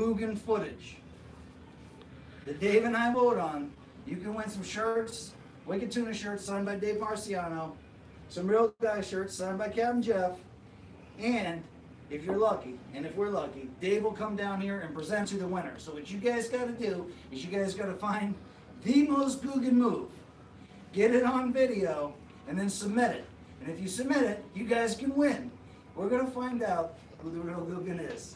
Googan footage that Dave and I vote on, you can win some shirts, Wicked Tuna shirts signed by Dave Marciano, some Real Guy shirts signed by Captain Jeff, and if you're lucky, and if we're lucky, Dave will come down here and present you the winner. So what you guys got to do is you guys got to find the most Googan move, get it on video, and then submit it. And if you submit it, you guys can win. We're going to find out who the real Googan is.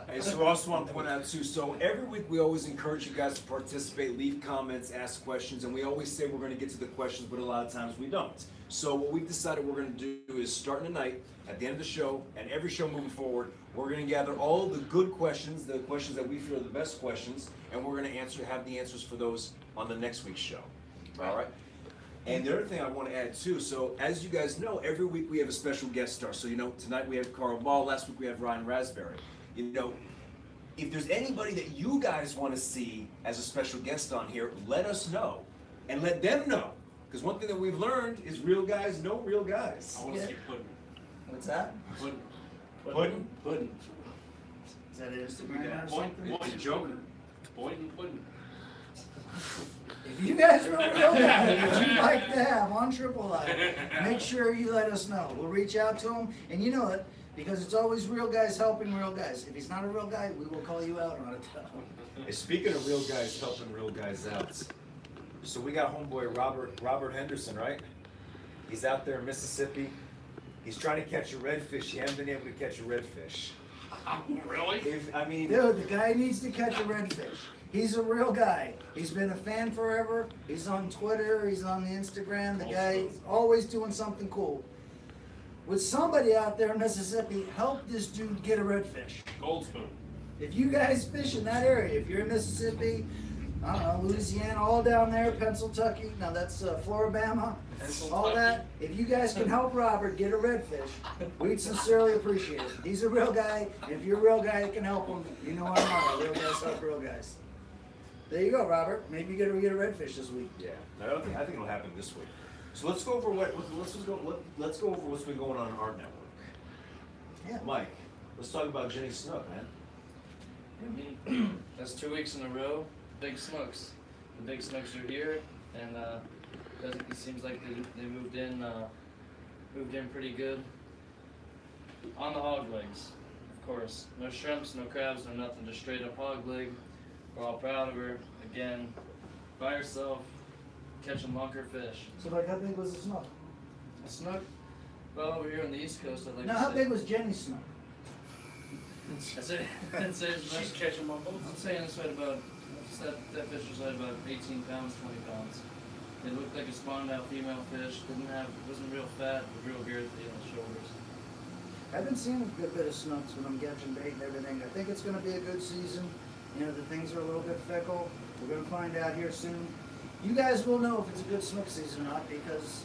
Hey, so I also want to point out too, so every week we always encourage you guys to participate, leave comments, ask questions, and we always say we're going to get to the questions, but a lot of times we don't. So what we've decided we're going to do is starting tonight, at the end of the show, and every show moving forward, we're going to gather all the good questions, the questions that we feel are the best questions, and we're going to have the answers for those on the next week's show. All right? And the other thing I want to add too, so as you guys know, every week we have a special guest star. So tonight we have Carl Ball, last week we had Ryan Raspberry. If there's anybody that you guys want to see as a special guest on here, let us know. And let them know. Because one thing that we've learned is real guys know real guys. I want to see pudding. What's that? Pudding. Pudding? Pudding. Is that an Instagram or something? Boyd Joker. Boyd and pudding. If you guys are a real guy that you'd like to have on Triple Live, make sure you let us know. We'll reach out to him, and you know it, because it's always real guys helping real guys. If he's not a real guy, we will call you out on it. Hey, speaking of real guys helping real guys out, so we got homeboy Robert Henderson, right? He's out there in Mississippi. He's trying to catch a redfish. He hasn't been able to catch a redfish. Really? Dude, the guy needs to catch a redfish. He's a real guy. He's been a fan forever. He's on Twitter. He's on the Instagram. The guy's always doing something cool. With somebody out there in Mississippi, help this dude get a redfish. Gold spoon. If you guys fish in that area, if you're in Mississippi, I don't know, Louisiana, all down there, Pennsylvania, now that's Floribama, all that. If you guys can help Robert get a redfish, we'd sincerely appreciate it. He's a real guy, and if you're a real guy that can help him, you know I'm not. Real guys help real guys. There you go, Robert. Maybe you're gonna get a redfish this week. Yeah, I think it'll happen this week. So let's go over let's go over what's been going on in our network. Yeah. Mike, let's talk about Jenny Snook, man. That's 2 weeks in a row. Big snooks. The big snooks are here, and it seems like they moved in pretty good. On the hog legs, of course. No shrimps, no crabs, no nothing. Just straight up hog leg. We're all proud of her. Again, by herself, catching lunker fish. So like, how big was the snook? A snook? Well, over here on the East Coast, I'd like Now, to how say. big was Jenny's snook? I'd say She's catching my boat. I'm saying this weighed about, that fish was weighed about 18 pounds, 20 pounds. It looked like a spawned out female fish. Wasn't real fat, but real girthy on the shoulders. I've been seeing a good bit of snooks when I'm catching bait and everything. I think it's going to be a good season. You know, the things are a little bit fickle. We're going to find out here soon. You guys will know if it's a good snook season or not, because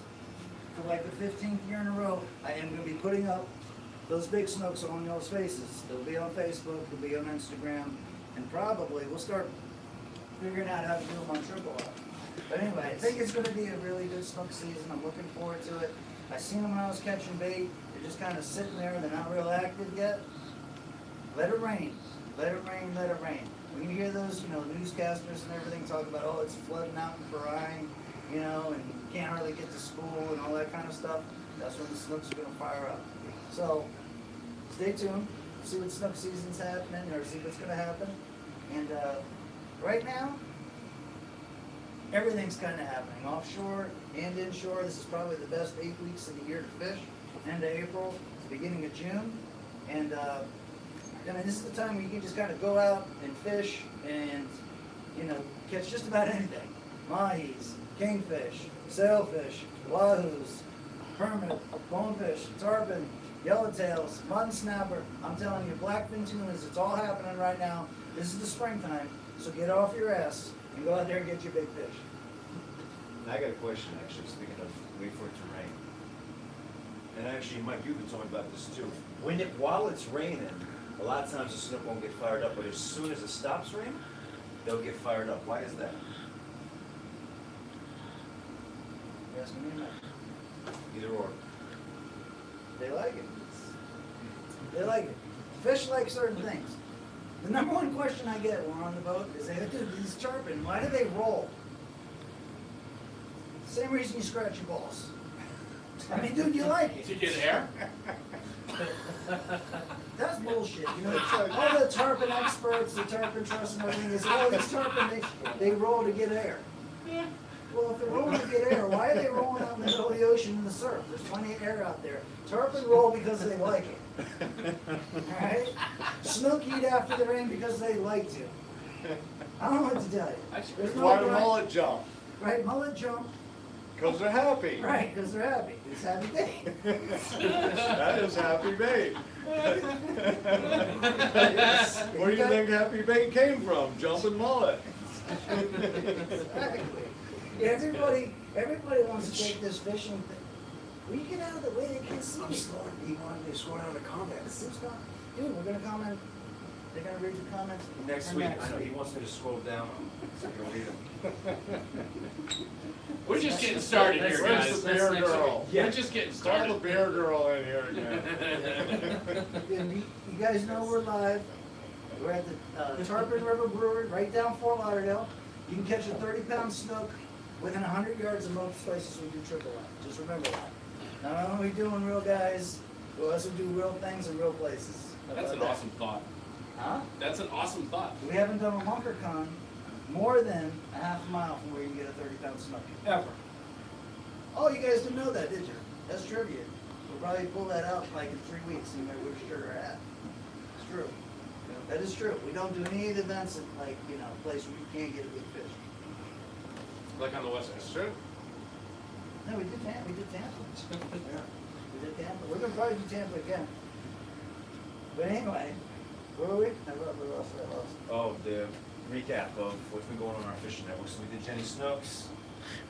for like the 15th year in a row, I am going to be putting up those big snooks on those faces. They'll be on Facebook, they'll be on Instagram, and probably we'll start figuring out how to do them on Triple Live. But anyway, I think it's going to be a really good snook season. I'm looking forward to it. I seen them when I was catching bait. They're just kind of sitting there. They're not real active yet. Let it rain. Let it rain, let it rain. When you hear those, newscasters and everything talk about, oh, it's flooding out in Brine, and you can't hardly get to school and all that kind of stuff, that's when the snooks are going to fire up. So, stay tuned. See what snook season's happening, or see what's going to happen. And right now, everything's kind of happening. Offshore and inshore, this is probably the best 8 weeks of the year to fish. End of April, beginning of June. And this is the time where you can just kind of go out and fish and, catch just about anything. Mahis, kingfish, sailfish, wahoos, permit, bonefish, tarpon, yellowtails, mutton snapper. I'm telling you, blackfin tunas, it's all happening right now. This is the springtime, so get off your ass and go out there and get your big fish. I got a question, actually, speaking of wait for it to rain. And actually, Mike, you've been talking about this too. While it's raining, a lot of times the snook won't get fired up, but as soon as it stops raining, they'll get fired up. Why is that? You asking me? Either or. They like it. They like it. Fish like certain things. The number one question I get when we're on the boat is, hey, dude, these tarpon, why do they roll? Same reason you scratch your balls. I mean, dude, you like To it. get air? That's bullshit. You know, all the tarpon experts, the tarpon trust and everything, they say, oh, these tarpon, they roll to get air. Well, if they're rolling to get air, why are they rolling out in the middle of the ocean in the surf? There's plenty of air out there. Tarpon roll because they like it. Alright? Snook eat after the rain because they like to. I don't know what to tell you. There's no Why the right- mullet jump? Right, mullet jump. Because they're happy. Right, because they're happy. It's a happy day. That is happy bait. Yes. Where do you think happy bait came from? Jumping mullet. Exactly. Yeah, everybody wants to take this fishing thing. Will you get out of the way? They can't see me. He wanted to score down the comments. Who's gonna- Dude, we're gonna comment. They're gonna read the comments Next And week, next I know, he week. wants me to scroll down. So you'll read them. We're just getting started here, Where's guys. the bear next girl? We're just getting Call started. the bear girl in here again. And you guys know we're live. We're at the Tarpon River Brewery, right down Fort Lauderdale. You can catch a 30-pound snook within 100 yards of most places we do triple line. Just remember that. Not only are we doing real guys, we also do real things in real places. How That's about an that? awesome thought. Huh? That's an awesome thought. We haven't done a bunker con more than a half a mile from where you can get a 30-pound snook. Ever. Oh, you guys didn't know that, did you? That's trivia. We'll probably pull that out like in 3 weeks and you know which sugar at. It's true. That is true. We don't do any of the events at like, you know, place where you can't get a big fish. Like on the west That's coast. true. No, we did Tampa. We did Tampa. Yeah, we did Tampa. We're gonna probably do Tampa again. But anyway, where were we? I lost. Oh, the recap of what's been going on our fishing network. So we did Jenny Snooks.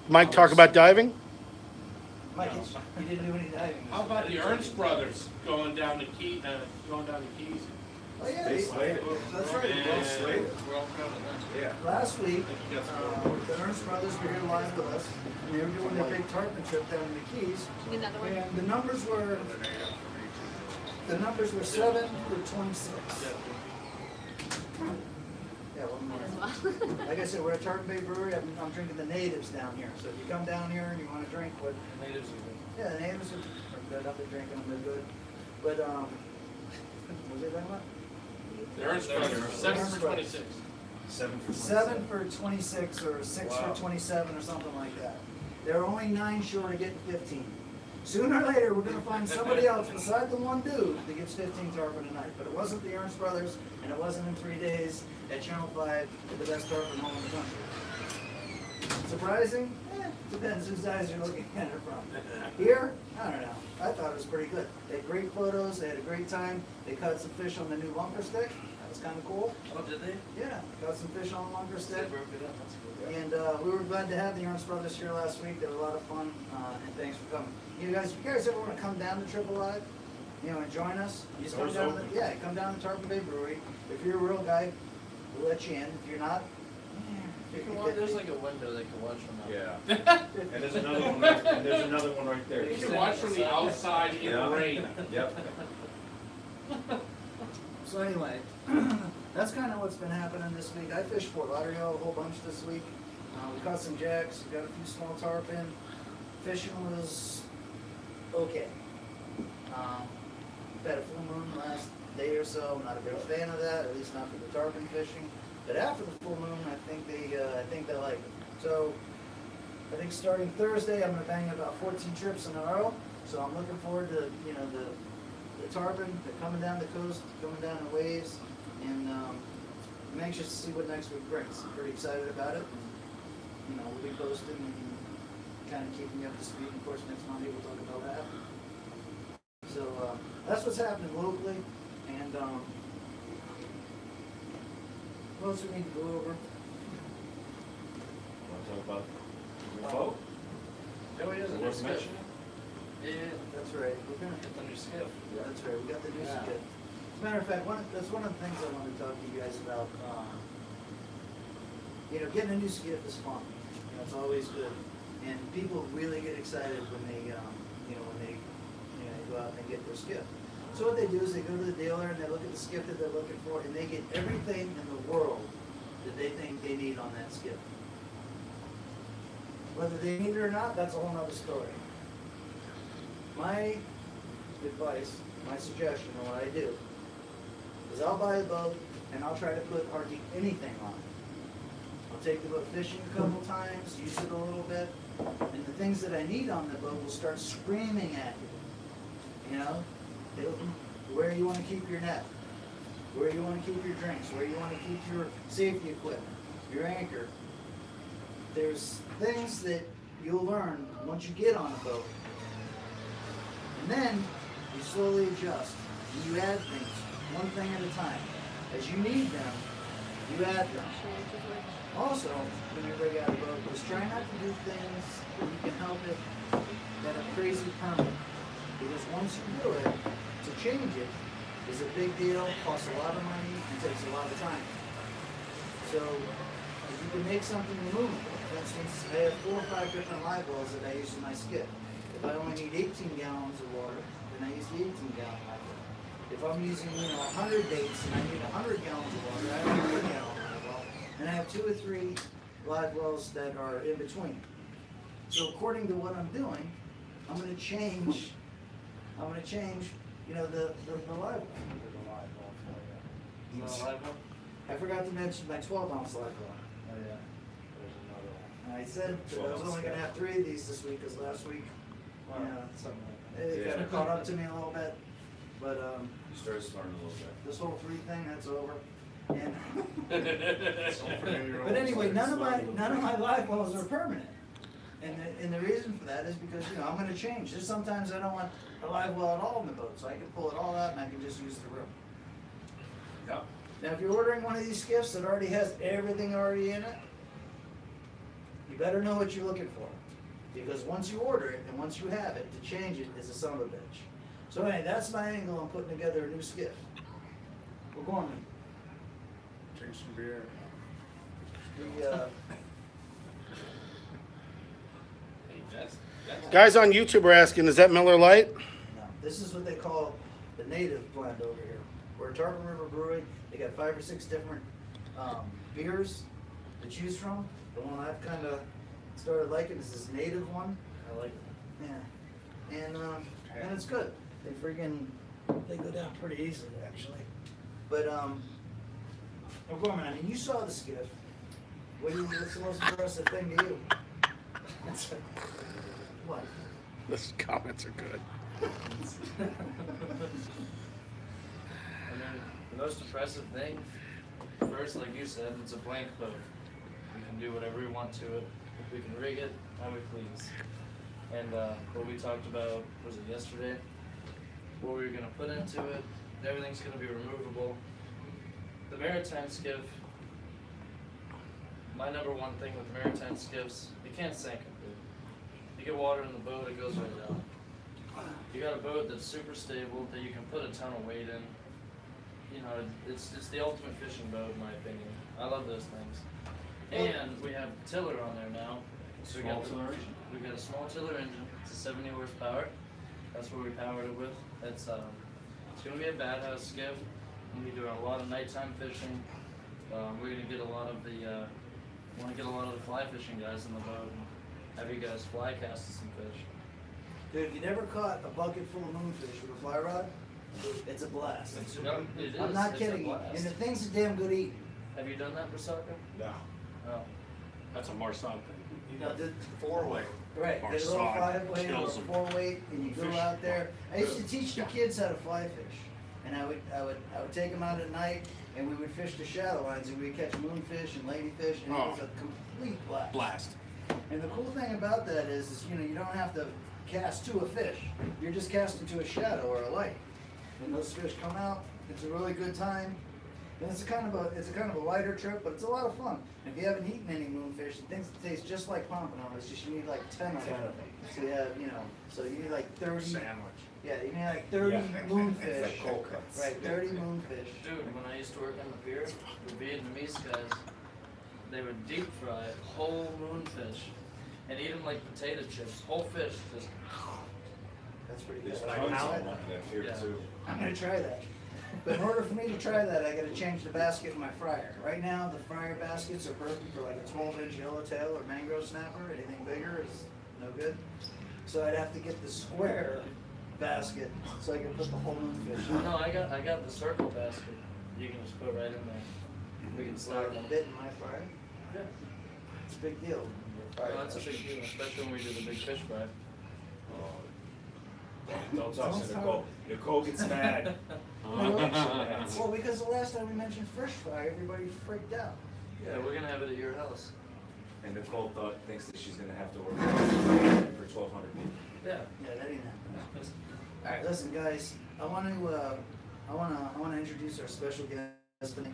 Mike, talk about diving? Mike, you didn't do any diving. How about the Ernst brothers going down to Keys? Oh, yeah. They slayed it. That's right. And Well slayed. we're all proud of them. Yeah. Last week, You got some- the Ernst brothers were here live with us. And they were doing their big tarpon trip down in the Keys. Need another one? And the numbers were 7 for 26. Yeah, one more. Might as well. Like I said, we're at Tarpon Bay Brewery. I'm drinking the natives down here. So if you come down here and you want to drink what, Natives are good. yeah, the natives are good. I've been drinking them. They're good. But what was they talking about? The Ernst brothers, 7 for 26. 7 for 7 for 26 or 6 Wow. for 27 or something like that. They're only 9 short of getting 15. Sooner or later, we're gonna find somebody else beside the one dude that gets 15 tarpon a night. But it wasn't the Ernst brothers, and it wasn't in 3 days at Channel 5 with the best tarpon home in the country. Surprising? Depends whose eyes you're looking at it from. Here, I don't know. I thought it was pretty good. They had great photos. They had a great time. They caught some fish on the new lumper stick. That was kind of cool. Oh, did they? Yeah, caught some fish on the lumper They stick. broke it up, that's cool. And we were glad to have the Ernst brothers here last week. They were a lot of fun, and thanks for coming. You guys ever want to come down to Triple Live, you know, and join us? You just come Doors down. open. Yeah, come down to Tarpon Bay Brewery. If you're a real guy, we'll let you in. If you're not, You can watch, there's like a window they can watch from that. Yeah. And there's another one right, and there's another one right there. You can watch from the outside in the rain. Yep. So anyway, that's kind of what's been happening this week. I fished Fort Lauderdale a whole bunch this week. We caught some jacks, we got a few small tarpon. Fishing was okay. Had a full moon last day or so. I'm not a big fan of that, at least not for the tarpon fishing. But after the full moon, I think they like it. So I think starting Thursday, I'm gonna bang about 14 trips in a row. So I'm looking forward to the tarpon, they're coming down the coast, coming down the waves, and I'm anxious to see what next week brings. I'm pretty excited about it. You know, we'll be posting and kind of keeping you up to speed. Of course, next Monday we'll talk about that. So that's what's happening locally, and what else we need to go over? Want to talk about the boat? Oh, he has a new Worth skiff. mentioning? Yeah, That's right. We're gonna. get the new skiff. That's right. We got the new Yeah. skiff. As a matter of fact, that's one of the things I wanted to talk to you guys about. You know, getting a new skiff is fun. You know, it's always good, and people really get excited when they, you know, go out and they get their skiff. So what they do is they go to the dealer and they look at the skiff that they're looking for, and they get everything in the world that they think they need on that skiff. Whether they need it or not, that's a whole nother story. My advice, my suggestion, and what I do, is I'll buy a boat and I'll try to put hardly anything on it. I'll take the boat fishing a couple times, use it a little bit, and the things that I need on the boat will start screaming at you. You know? Where you want to keep your net, where you want to keep your drinks, where you want to keep your safety equipment, your anchor. There's things that you'll learn once you get on a boat. And then you slowly adjust and you add things, one thing at a time. As you need them, you add them. Also, when you rig out a boat, just try not to do things when you can help it that are crazy permanent. Because once you do it, to change it is a big deal, costs a lot of money, and takes a lot of time. So, if you can make something removable, for instance, I have 4 or 5 different live wells that I use in my skip. If I only need 18 gallons of water, then I use the 18-gallon live well. If I'm using, 100 baits and I need 100 gallons of water, I have a 100-gallon live well. And I have 2 or 3 live wells that are in between. So according to what I'm doing, I'm going to change, the live well. Is that a live one? I forgot to mention my 12-ounce live well. Oh, yeah. And I said that I was only going to have 3 of these this week, because last week, Something like it kind of caught up to me a little bit. But You started smarting a little bit. this whole 3 thing, that's over. And But but anyway, none of my live wells are permanent. And the reason for that is because, I'm going to change. There's sometimes I don't want a live well at all in the boat, so I can pull it all out and I can just use the room. Yeah. Now, if you're ordering one of these skiffs that already has everything already in it, you better know what you're looking for. Because once you order it and once you have it, to change it is a son of a bitch. So anyway, that's my angle on putting together a new skiff. We're going Drink some beer. to Hey, that's Guys on YouTube are asking, is that Miller Lite? no, this is what they call the native blend over here. We're at Tarpon River Brewery. They got 5 or 6 different beers to choose from. The one I've kind of started liking is this native one. I like it. Yeah, and it's good. They go down pretty easily actually. But Gorman, I mean, you saw the skiff. What's the most impressive thing to you? What? Those comments are good. I mean, the most impressive thing, first, like you said, it's a blank boat. We can do whatever we want to it. We can rig it how we please. And what we talked about, was it yesterday? What we were gonna put into it, everything's gonna be removable. The maritime skiff, my number one thing with maritime skiffs, you can't sink them, dude. You get water in the boat, it goes right down. You got a boat that's super stable, that you can put a ton of weight in. It's the ultimate fishing boat in my opinion. I love those things. And we have tiller on there now. So Small tiller engine. We got a small tiller engine. It's a 70 horsepower. That's what we powered it with. It's gonna be a bad house skiff. We'll be doing a lot of nighttime fishing. We're gonna get a lot of the fly fishing guys in the boat and have you guys fly cast some fish. Dude, if you never caught a bucket full of moonfish with a fly rod, it's a blast. It is. I'm not It's a kidding you. blast. And the thing's a damn good eating. Have you done that for soccer? No. Oh. That's a Marsan thing. The 4-way. Right, Or get a little sod 5-weight or kills 'em. 4-weight, and you go Fish. out there. I used to teach the kids how to fly fish, and I would take them out at night, and we would fish the shadow lines, and we'd catch moonfish and ladyfish, and it was a complete blast. Blast. And the cool thing about that is you don't have to cast to a fish. You're just casting to a shadow or a light, and those fish come out. It's a really good time. And it's a kind of a lighter trip, but it's a lot of fun. If you haven't eaten any moonfish, things taste just like pompano. It's just you need like 10 of them. So you have, so you need like 30. Sandwich. Yeah, you need like 30 moonfish. Like cold cuts. Right, 30 moonfish. Dude, when I used to work on the pier, the Vietnamese guys, they would deep fry whole moonfish and eat them like potato chips. Whole fish, just That's pretty good. Like I now? tried that. Here Yeah. too. I'm gonna try that. But in order for me to try that, I gotta change the basket in my fryer. Right now, the fryer baskets are perfect for like a 12-inch yellowtail or mangrove snapper. Anything bigger is no good. So I'd have to get the square basket so I can put the whole moonfish in. No, I got the circle basket. You can just put right in there. We can slide Slide them. a bit in my fryer. Yeah. It's a big deal. No, that's a big deal, especially when we do the big fish fry. Don't talk to Nicole. Nicole gets mad. Well, because the last time we mentioned fish fry, everybody freaked out. Yeah, we're gonna have it at your house. And Nicole thinks that she's gonna have to work for 1,200 people. Yeah. Yeah, that ain't happening. All right, listen, guys. I want to introduce our special guest tonight,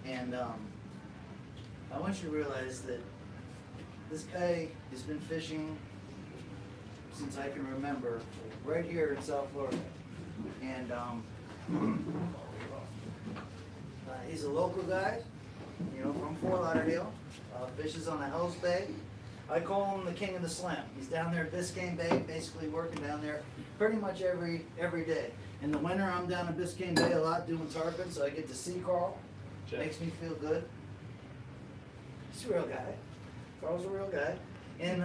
and I want you to realize that this guy has been fishing since I can remember, right here in South Florida, and he's a local guy, you know, from Fort Lauderdale. Fishes on the Hells Bay. I call him the king of the slam. He's down there at Biscayne Bay, basically working down there pretty much every day. In the winter, I'm down in Biscayne Bay a lot doing tarpon, so I get to see Carl. Makes me feel good. He's a real guy. Carl's a real guy. And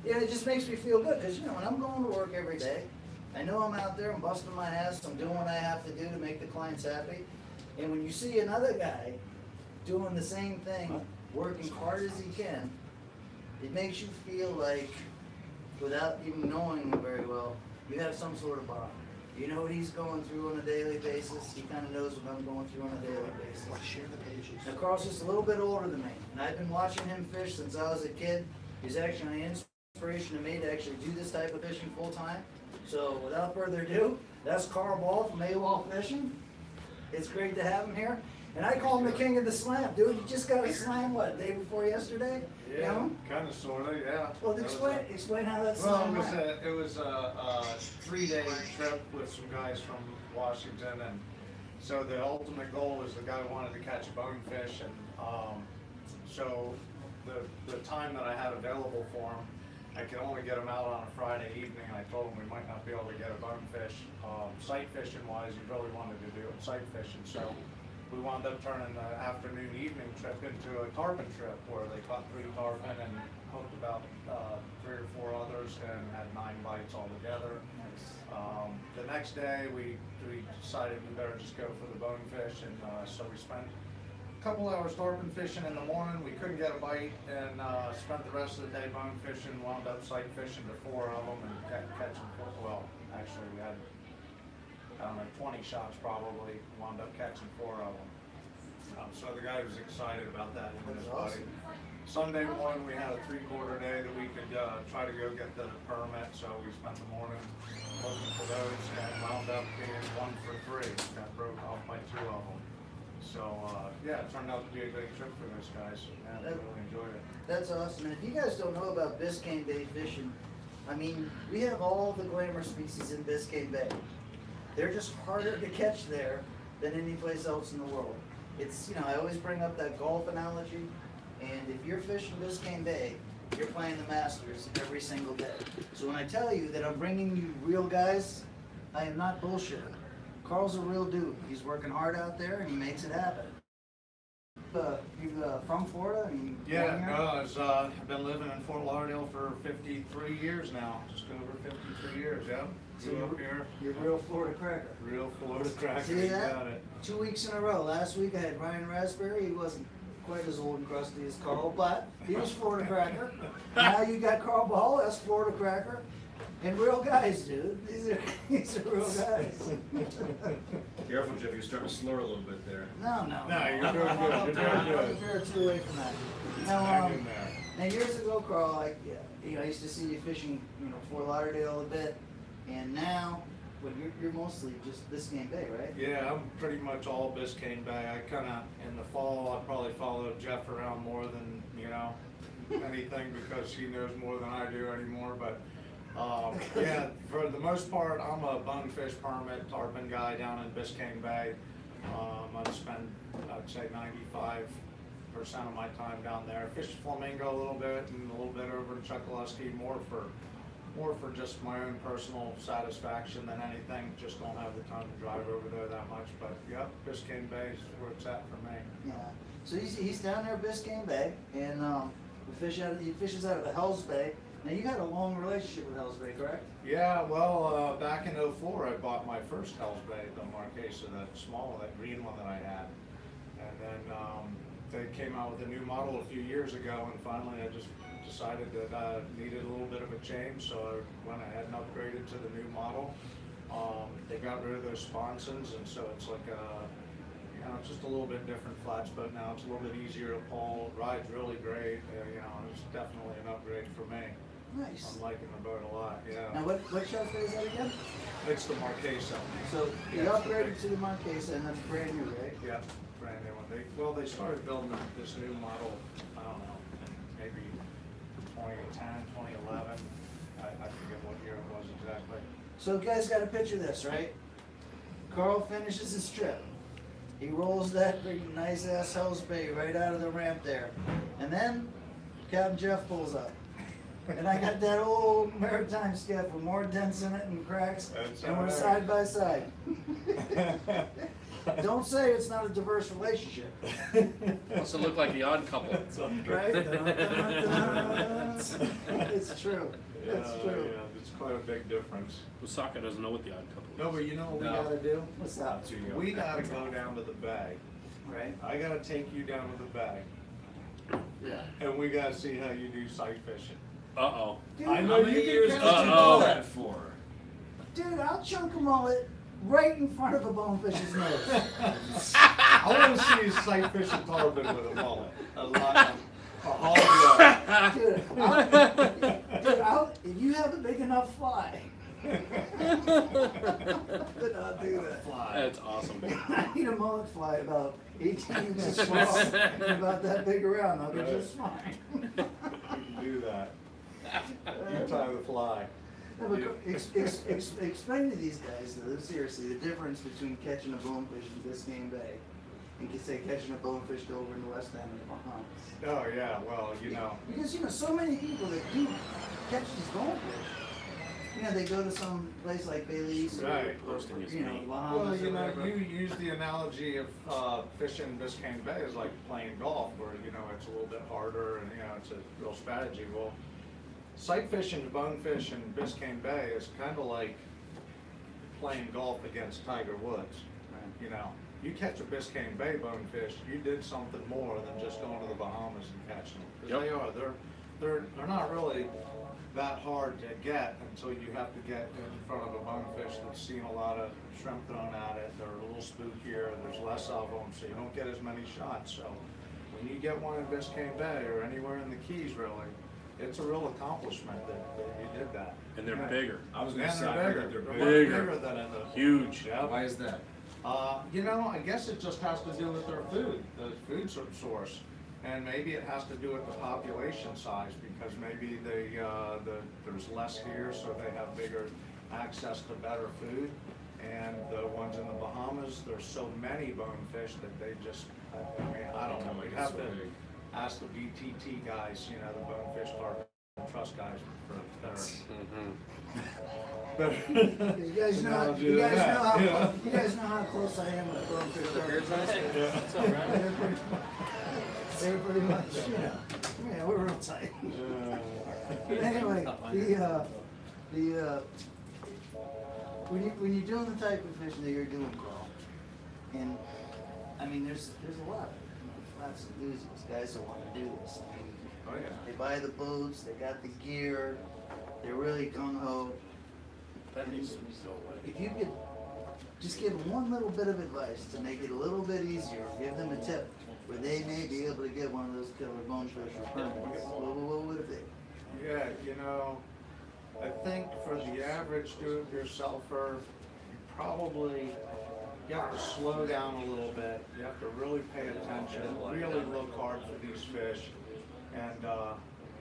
yeah, it just makes me feel good because, you know, when I'm going to work every day, I know I'm out there, I'm busting my ass, I'm doing what I have to do to make the clients happy. And when you see another guy doing the same thing, working hard as he can, it makes you feel like, without even knowing him very well, you have some sort of bond. You know what he's going through on a daily basis. He kind of knows what I'm going through on a daily basis. Now, Carl's just a little bit older than me, and I've been watching him fish since I was a kid. He's actually an inspiration to me to actually do this type of fishing full time. So, without further ado, that's Carl Ball from AWOL Fishing. It's great to have him here. And I call him the king of the slam. Dude, you just got a slam, what, day before yesterday? You Yeah, know? kind of, sort of, yeah. Well, That was explain how that Well, slam went. it was a 3-day trip with some guys from Washington, and so the ultimate goal was the guy wanted to catch a bonefish, and so the time that I had available for him, I could only get him out on a Friday evening. I told him we might not be able to get a bonefish. Sight fishing wise, he really wanted to do it sight fishing, so we wound up turning the afternoon evening trip into a tarpon trip where they caught 3 tarpon and hooked about 3 or 4 others and had 9 bites altogether. The next day we decided we better just go for the bonefish, and so we spent a couple hours tarpon fishing in the morning. We couldn't get a bite, and spent the rest of the day bone fishing, wound up sight fishing to 4 of them and catching 4. Well, actually we had, I don't know, 20 shots probably, wound up catching 4 of them. So the guy was excited about that. That's awesome. Sunday morning, we had a 3/4 day that we could try to go get the permit, so we spent the morning looking for those and wound up being 1 for 3. Got broke off by 2 of them. So, yeah, it turned out to be a great trip for those guys. Yeah, they really enjoyed it. That's awesome. And if you guys don't know about Biscayne Bay fishing, I mean, we have all the glamour species in Biscayne Bay. They're just harder to catch there than any place else in the world. It's, you know, I always bring up that golf analogy, and if you're fishing Biscayne Bay, you're playing the Masters every single day. So when I tell you that I'm bringing you real guys, I am not bullshitting. Carl's a real dude. He's working hard out there, and he makes it happen. You from Florida? And you born here? I've been living in Fort Lauderdale for 53 years now, just over 53 years, yeah. So Grew up here, You're a real Florida cracker. real Florida cracker, See you that? got it. 2 weeks in a row. Last week I had Ryan Raspberry. He wasn't quite as old and crusty as Carl, but he was Florida cracker. Now you got Carl Ball, that's Florida cracker. And real guys, dude. These are real guys. Careful, Jeff, you're starting to slur a little bit there. No. No, you're doing good, you're doing good. You're 2 away from that. Hang in there. Now years ago, Carl, I used to see you fishing, Fort Lauderdale a bit, and now, well, you're mostly just Biscayne Bay, right? Yeah, I'm pretty much all Biscayne Bay. I kinda, in the fall, I probably follow Jeff around more than, anything because he knows more than I do anymore, but, yeah, for the most part, I'm a bonefish permit tarpon guy down in Biscayne Bay. I've spent, I'd say 95% of my time down there. Fish flamingo a little bit and a little bit over in Chokoloskee, more for more for just my own personal satisfaction than anything. Just don't have the time to drive over there that much. But yep, Biscayne Bay is where it's at for me. Yeah. So he's down there at Biscayne Bay, and he fishes out of the Hells Bay. Now you had a long relationship with Hells Bay, correct? Yeah, well, back in '04, I bought my first Hells Bay, the Marquesa, that small one, that green one that I had. And then they came out with a new model a few years ago, and finally I just decided that I needed a little bit of a change, so I went ahead and upgraded to the new model. They got rid of those sponsons, and so it's like it's just a little bit different flat boat now. It's a little bit easier to pull. It rides really great. It's definitely an upgrade for me. Nice. I'm liking the boat a lot, yeah. Now what Shells Bay is that again? It's the Marquesa. So you Yeah, upgraded to the Marquesa, and that's brand new, right? Yeah, brand new one. They started building this new model, I don't know, maybe 2010, 2011. I forget what year it was exactly. So you guys got a picture of this, right? Carl finishes his trip. He rolls that big nice ass Hells Bay right out of the ramp there. And then Captain Jeff pulls up. And I got that old maritime skiff with more dents in it and cracks, That's and we're all right. side by side. Don't say it's not a diverse relationship. Also look like the odd couple. Right? It's true. It's true. Yeah, it's quite a big difference. Osaka doesn't know what the odd couple is. No, but you know what we No. gotta do? What's up? We gotta go down to the bay. Right? I gotta take you down to the bay, Yeah. and we gotta see how you do sight fishing. Uh-oh. Dude, I know How many you can years catch did you Uh-oh. do that for? Dude, I'll chunk a mullet right in front of a bonefish's nose. I wanna see you sight fishing tarpon with a mullet. A lot of, a hog Dude, if you have a big enough fly, then I'll do that. That's awesome. I need a mullet fly about 18 inches small and about that big around. I'll be Right. just fine. You can do that. You tie the fly. No, but explain to these guys, though, seriously, the difference between catching a bonefish in Biscayne Bay and say catching a bonefish over in the West End of the Bahamas. Oh, yeah, well, Because so many people that do catch these bonefish, they go to some place like Bailey's or, Right. or well, Bahamas or whatever. you use the analogy of fishing Biscayne Bay is like playing golf, where, it's a little bit harder and, it's a real strategy. Well, sight fishing bonefish in Biscayne Bay is kind of like playing golf against Tiger Woods. You catch a Biscayne Bay bonefish, you did something more than just going to the Bahamas and catching them. Because they're not really that hard to get until you have to get in front of a bonefish that's seen a lot of shrimp thrown at it. They're a little spookier, there's less of them, so you don't get as many shots. So when you get one in Biscayne Bay or anywhere in the Keys, really, it's a real accomplishment that you did that. And they're bigger. I was gonna And say, I they're heard bigger. that they're They're bigger. much bigger than in the. Huge. Yeah. Why is that? I guess it just has to do with their food, the food source. And maybe it has to do with the population size, because maybe there's less here, so they have bigger access to better food. And the ones in the Bahamas, there's so many bonefish that they just, I don't know, we'd have to ask the BTT guys, the Bonefish Tarpon Trust guys for better. You guys know, you guys know how close I am with bonefish. They're pretty much, yeah, we're real tight. Anyway, when you're doing the type of fishing that you're doing, Carl, and there's a lot of lots of enthusiasts, guys that want to do this. Oh, yeah. They buy the boats, they got the gear, they're really gung ho. If you could just give them one little bit of advice to make it a little bit easier, give them a tip where they may be able to get one of those killer bonefish or permits, what would it be? Yeah, I think for the average do-it-yourselfer, you have to slow down a little bit. You have to really pay attention, really look hard for these fish, and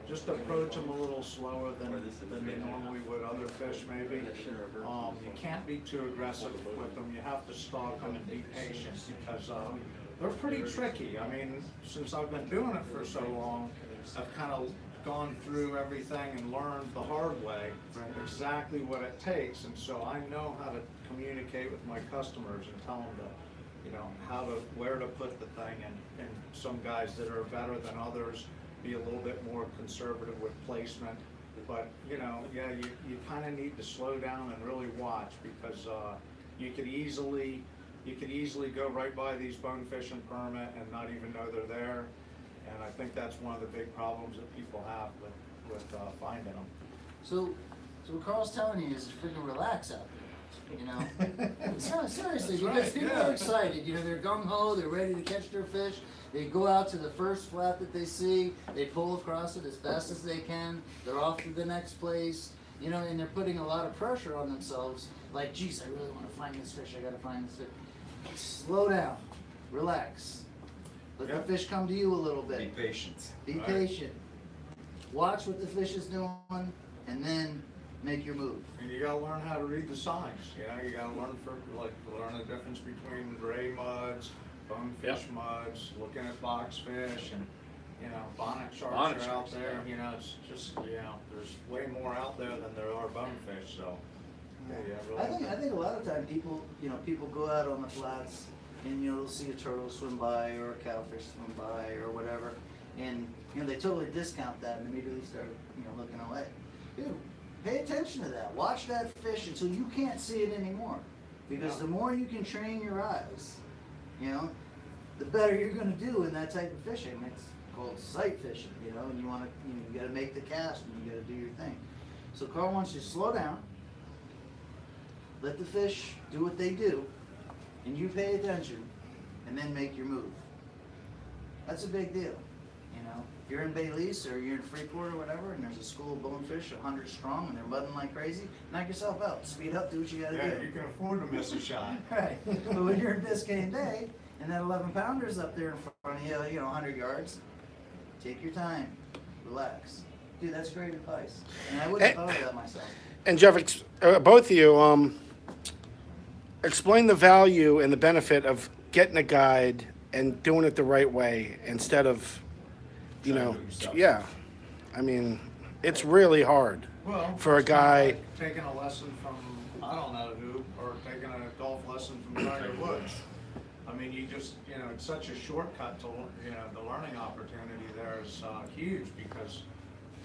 just approach them a little slower than they normally would other fish, maybe. You can't be too aggressive with them. You have to stalk them and be patient, because they're pretty tricky. Since I've been doing it for so long, I've kind of gone through everything and learned the hard way exactly what it takes, and so I know how to communicate with my customers and tell them to, you know, where to put the thing, and some guys that are better than others be a little bit more conservative with placement. But, you know, yeah, you kind of need to slow down and really watch, because you could easily go right by these bonefish and permit and not even know they're there. And I think that's one of the big problems that people have with finding them. So what Carl's telling you is freaking relax out there, you know? Seriously, That's because right, people yeah. are excited, you know, they're gung-ho, they're ready to catch their fish. They go out to the first flat that they see, they pull across it as fast as they can, they're off to the next place, you know, and they're putting a lot of pressure on themselves, like, geez, I really wanna find this fish, I gotta find this fish. Slow down, relax. Let Yep. the fish come to you a little Be bit. patient. Be Right. patient. Watch what the fish is doing, and then make your move. And you gotta learn how to read the signs, you know, you gotta learn learn the difference between gray muds, bonefish muds, looking at boxfish, and, you know, bonnet sharks Bonnet are out sharks, there, you know, it's just, you know, there's way more out there than there are bonefish, so. Yeah, really. I think a lot of time people go out on the flats and, you know, they'll see a turtle swim by or a cowfish swim by or whatever, and, you know, they totally discount that and immediately start, you know, looking away. Dude, pay attention to that. Watch that fish until you can't see it anymore. Because the more you can train your eyes, you know, the better you're gonna do in that type of fishing. It's called sight fishing, you know, and you gotta make the cast and you gotta do your thing. So Carl wants you to slow down, let the fish do what they do, and you pay attention, and then make your move. That's a big deal, you know. If you're in Baylis or you're in Freeport or whatever, and there's a school of bonefish, 100 strong, and they're mudding like crazy, knock yourself out. Speed up, do what you gotta Yeah, do. you can afford to miss a shot. Right, but when you're in Biscayne Bay, and that 11-pounder's up there in front of you, you know, 100 yards, take your time, relax. Dude, that's great advice, and I wouldn't have thought of that myself. And Jeff, both of you, explain the value and the benefit of getting a guide and doing it the right way instead of, you Trying to know, do it yourself. yeah. I mean, it's really hard Well, for a it's kinda guy. like taking a lesson from, I don't know who, or taking a golf lesson from Tiger Woods. I mean, you just, you know, it's such a shortcut to, you know, the learning opportunity there is huge, because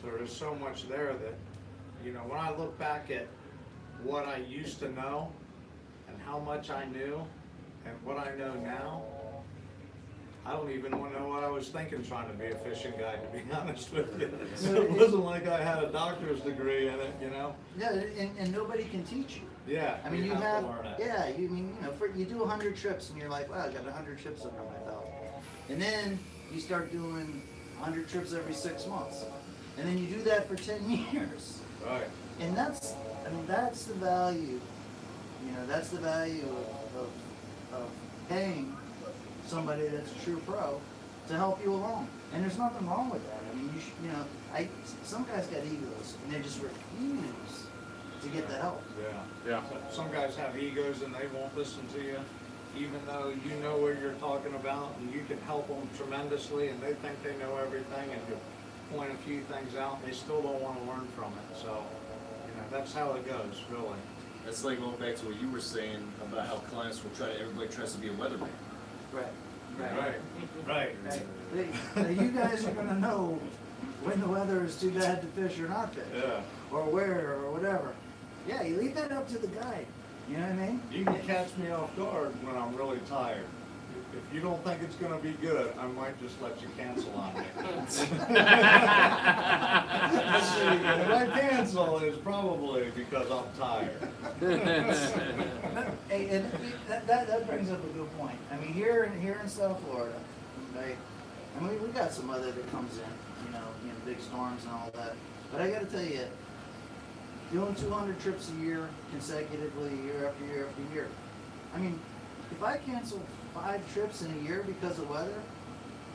there is so much there that, you know, when I look back at what I used to know and how much I knew and what I know now, I don't even know what I was thinking trying to be a fishing guide, to be honest with you. It wasn't like I had a doctor's degree in it, you know? Yeah, and nobody can teach you. Yeah. I mean, you to have, learn it. yeah, you know, you do 100 trips and you're like, wow, I got 100 trips under my belt. And then you start doing 100 trips every 6 months. And then you do that for 10 years. Right. And that's the value, you know, that's the value of paying somebody that's a true pro to help you along. And there's nothing wrong with that. I mean, you know, some guys got egos and they just refuse to get the help. Yeah. Yeah. Some guys have egos and they won't listen to you, even though you know what you're talking about and you can help them tremendously, and they think they know everything, and you point a few things out and they still don't want to learn from it. So, you know, that's how it goes, really. That's like going back to what you were saying about how clients will everybody tries to be a weatherman. Right. Right. Now, you guys are gonna know when the weather is too bad to fish or not fish. Yeah. Or where, or whatever. Yeah, you leave that up to the guide. You know what I mean? You can catch me off guard when I'm really tired. If you don't think it's gonna be good, I might just let you cancel on me. If I cancel, it's probably because I'm tired. Hey, and that brings up a good point. I mean, here in South Florida, right? I mean, we got some weather that comes in, you know, big storms and all that. But I got to tell you, doing 200 trips a year consecutively, year after year after year. I mean, if I cancel 5 trips in a year because of weather,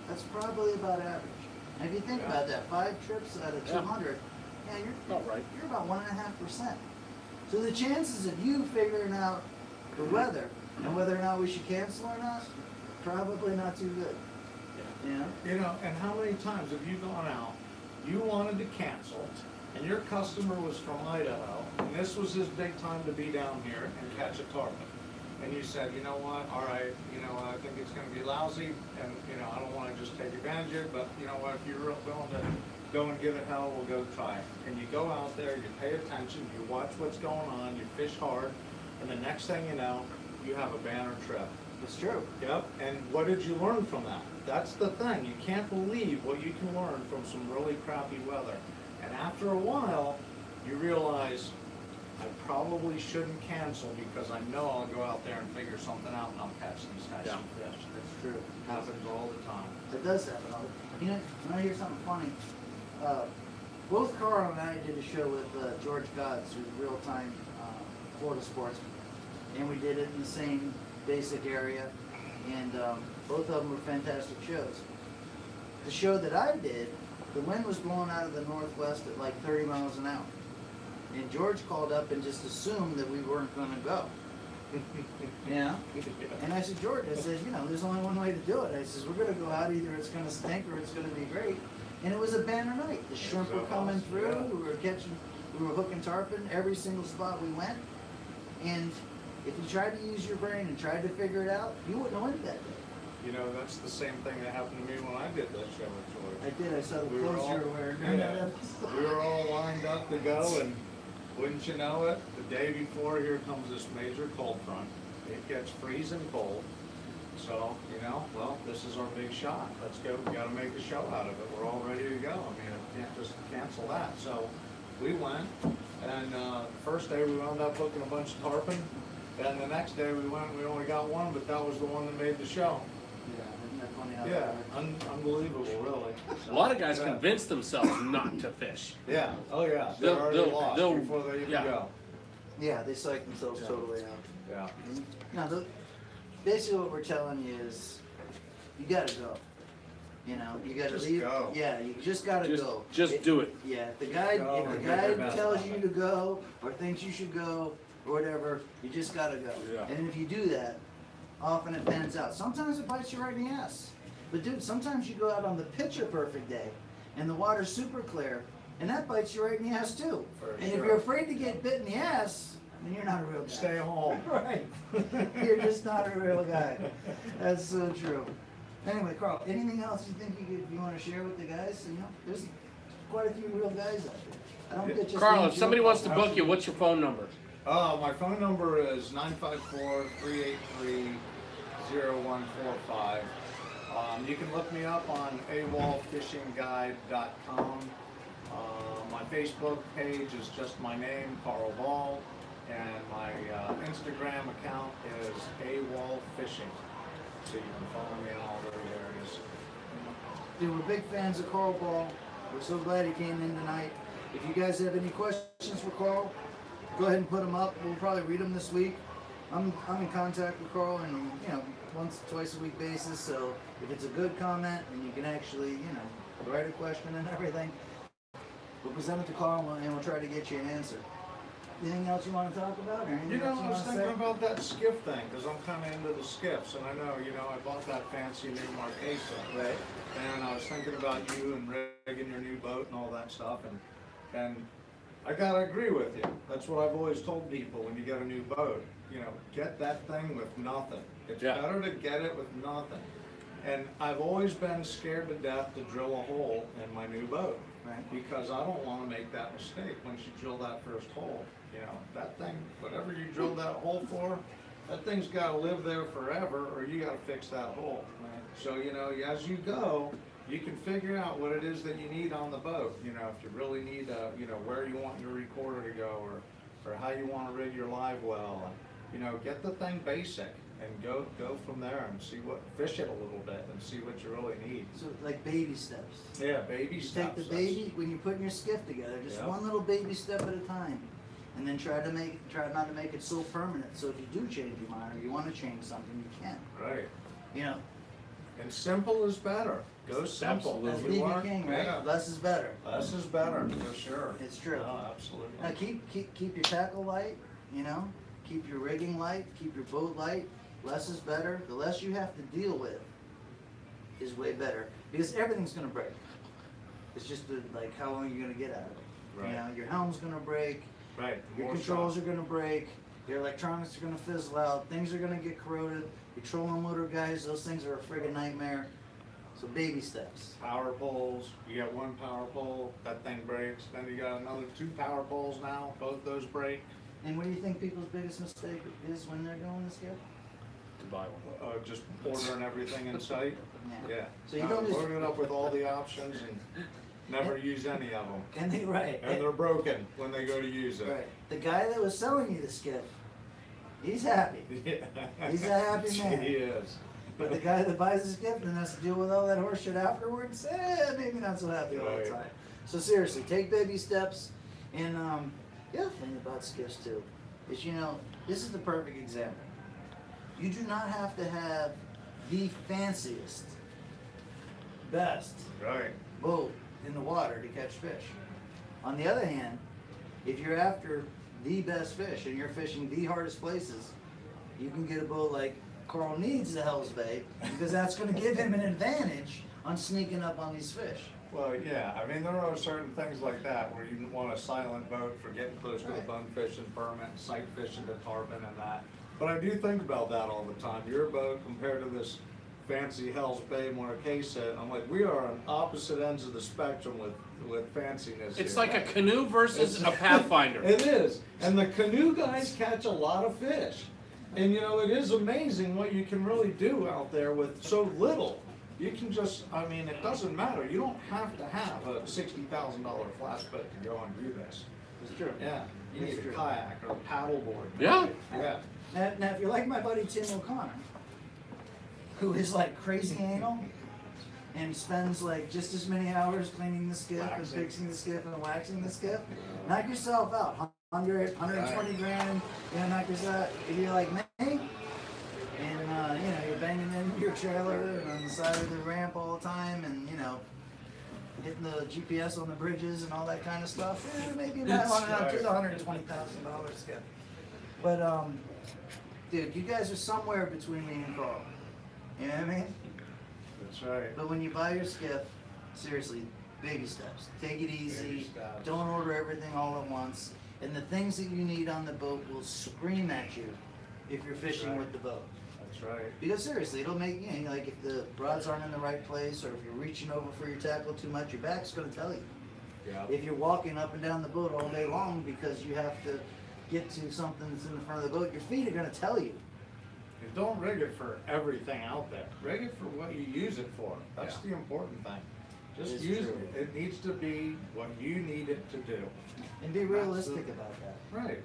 that's probably about average. And if you think about that, 5 trips out of 200, yeah, you're About right. You're about 1.5%. So the chances of you figuring out the weather and whether or not we should cancel or not, probably not too good. You know? You know, and how many times have you gone out you wanted to cancel, and your customer was from Idaho, and this was his big time to be down here and catch a tarpon. And you said, you know what, all right, you know, I think it's gonna be lousy, and, you know, I don't wanna just take advantage of it, but, you know what, if you're willing to go and give it hell, we'll go try it. And you go out there, you pay attention, you watch what's going on, you fish hard, and the next thing you know, you have a banner trip. It's true. Yep, and what did you learn from that? That's the thing, you can't believe what you can learn from some really crappy weather. And after a while, you realize, I probably shouldn't cancel because I know I'll go out there and figure something out and I'll catch these nice Yeah. fish. That's true. Happens all the time. It does happen. You know, when I hear something funny, both Carl and I did a show with George Gods, who's real-time Florida sportsman, and we did it in the same basic area, and both of them were fantastic shows. The show that I did, the wind was blowing out of the northwest at like 30 miles an hour, and George called up and just assumed that we weren't going to go. Yeah. And I said, George, I said, you know, there's only one way to do it. I says, we're going to go out, either it's going to stink or it's going to be great. And it was a banner night. The shrimp were coming through. We were hooking tarpon every single spot we went. And if you tried to use your brain and tried to figure it out, you wouldn't win that day. You know, that's the same thing that happened to me when I did that show with George. I did. I saw the We were clothes all- you were wearing. yeah. We were all lined up to go, and wouldn't you know it, the day before, here comes this major cold front. It gets freezing cold. So, you know, well, this is our big shot. Let's go. We gotta make a show out of it. We're all ready to go. I mean, I can't just cancel that. So we went, and the first day we wound up hooking a bunch of tarpon. And the next day we went, we only got one, but that was the one that made the show. Yeah, isn't that funny how Yeah, that works? unbelievable, really. A lot of guys Yeah. convince themselves not to fish. Yeah, oh yeah, they're They'll- already they'll- lost they'll- before they even yeah. go. Yeah, they psych themselves Yeah. totally out. Yeah. No, basically what we're telling you is, you gotta go. You know, you gotta Just leave. go. Yeah, you just gotta go. Just do it. Yeah, if the guide, Go if the and make your guide best tells of you it. to go, or thinks you should go, or whatever, you just gotta go. Yeah. And if you do that, often it pans out. Sometimes it bites you right in the ass. But dude, sometimes you go out on the picture perfect day, and the water's super clear, and that bites you right in the ass too. For And if sure. you're afraid to get bit in the ass, then you're not a real guy. Stay home. Right. You're just not a real guy. That's so true. Anyway, Carl, anything else you think you want to share with the guys? You know, there's quite a few real guys out there. I don't get just Carl, names if somebody you- wants to book you, what's your phone number? My phone number is 954-383-0145. You can look me up on awolfishingguide.com. My Facebook page is just my name, Carl Ball, and my Instagram account is awolfishing. So you can follow me in all those areas. Dude, we're big fans of Carl Ball. We're so glad he came in tonight. If you guys have any questions for Carl, go ahead and put them up. We'll probably read them this week. I'm in contact with Carl on, you know, once, twice a week basis. So if it's a good comment and you can actually, you know, write a question and everything, we'll present it to Carl and we'll try to get you an answer. Anything else you want to talk about? Or anything You know, else I was want to thinking say? about that skiff thing, because I'm kind of into the skiffs, and I know, you know, I bought that fancy new Marquesa. Right. And I was thinking about you and rigging your new boat and all that stuff, and I gotta agree with you. That's what I've always told people when you get a new boat, you know, get that thing with nothing. It's Yeah. better to get it with nothing. And I've always been scared to death to drill a hole in my new boat. Right. Because I don't wanna make that mistake once you drill that first hole. You know, that thing, whatever you drilled that hole for, that thing's gotta live there forever, or you gotta fix that hole. So, you know, as you go, you can figure out what it is that you need on the boat. You know, if you really need, you know, where you want your recorder to go, or how you wanna rig your live well. And, you know, get the thing basic and go from there and fish it a little bit and see what you really need. So like baby steps. Yeah, baby You steps. take the that's- baby, when you're putting your skiff together, just Yeah. one little baby step at a time. And then try not to make it so permanent, so if you do change your mind or you wanna change something, you can. Right. You know, And simple is better. Go simple. Absolutely. that's You B.B. are- King, right? yeah. Less is better. Less is better, for sure. It's true. No, absolutely. Now keep your tackle light, you know, keep your rigging light, keep your boat light. Less is better. The less you have to deal with is way better, because everything's gonna break. It's just like how long you're gonna get out of it. Right. You know, your helm's gonna break, Right. your More controls shots. are gonna break, your electronics are gonna fizzle out, things are gonna get corroded. Your trolling motor guys, those things are a friggin' nightmare. So baby steps. Power poles, you got one power pole, that thing breaks, then you got another 2 power poles now, both those break. And what do you think people's biggest mistake is when they're going to skip? To buy one. Just ordering everything in sight. Yeah. So you don't just, Load it up with all the options and never use any of them. and they, right. And they're broken when they go to use it. Right. The guy that was selling you the skip, he's happy. Yeah. He's a happy man. He is. But the guy that buys his gift and has to deal with all that horse shit afterwards, maybe not so happy all the Right. time. So seriously, take baby steps. And the other thing about skiffs too is, you know, this is the perfect example. You do not have to have the fanciest, best Right. boat in the water to catch fish. On the other hand, if you're after the best fish and you're fishing the hardest places, you can get a boat like Carl needs the Hell's Bay, because that's going to give him an advantage on sneaking up on these fish. Well, yeah, I mean, there are certain things like that where you want a silent boat for getting close to the Right. bone fishing permit, sight fishing, the tarpon and that. But I do think about that all the time. Your boat compared to this fancy Hell's Bay Marquesa, I'm like, we are on opposite ends of the spectrum with fanciness It's here. like a canoe versus a Pathfinder. It is. And the canoe guys catch a lot of fish. And you know, it is amazing what you can really do out there with so little. You can just, I mean, it doesn't matter. You don't have to have a $60,000 flatboat to go and do this. It's true. Yeah. You It's need a true. kayak or a paddleboard. Yeah. Yeah. Now, if you're like my buddy Tim O'Connor, who is like crazy anal, and spends like just as many hours cleaning the skiff and Waxing. fixing the skiff and waxing the skiff, knock yourself out. 100, 120 grand, you know, knock yourself out. If you're like me, and you know, you're banging in your trailer and on the side of the ramp all the time, and you know, hitting the GPS on the bridges and all that kind of stuff, maybe about $120,000 skiff. But dude, you guys are somewhere between me and Carl. You know what I mean? That's right. But when you buy your skiff, seriously, baby steps. Take it easy. Baby steps. Don't order everything all at once. And the things that you need on the boat will scream at you if you're fishing Right. with the boat. That's right. Because seriously, it'll make, you know, like if the rods aren't in the right place, or if you're reaching over for your tackle too much, your back's gonna tell you. Yeah. If you're walking up and down the boat all day long because you have to get to something that's in the front of the boat, your feet are gonna tell you. And don't rig it for everything out there. Rig it for what you use it for. That's the important thing. Just It's use true. it. It needs to be what you need it to do. And be realistic about that. Right.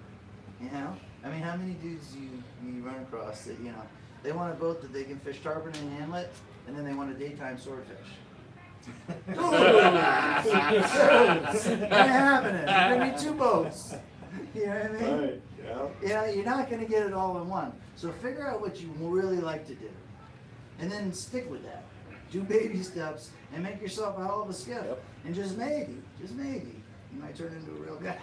You know? I mean, how many dudes you run across that, you know, they want a boat that they can fish tarpon in an inlet, and then they want a daytime swordfish. It's ain't happening. There's gonna be 2 boats. You know what I mean? Right. Yeah. You know, you're not gonna get it all in one. So figure out what you really like to do, and then stick with that. Do baby steps and make yourself a hell of a skiff. Yep. And just maybe, you might turn into a real guy.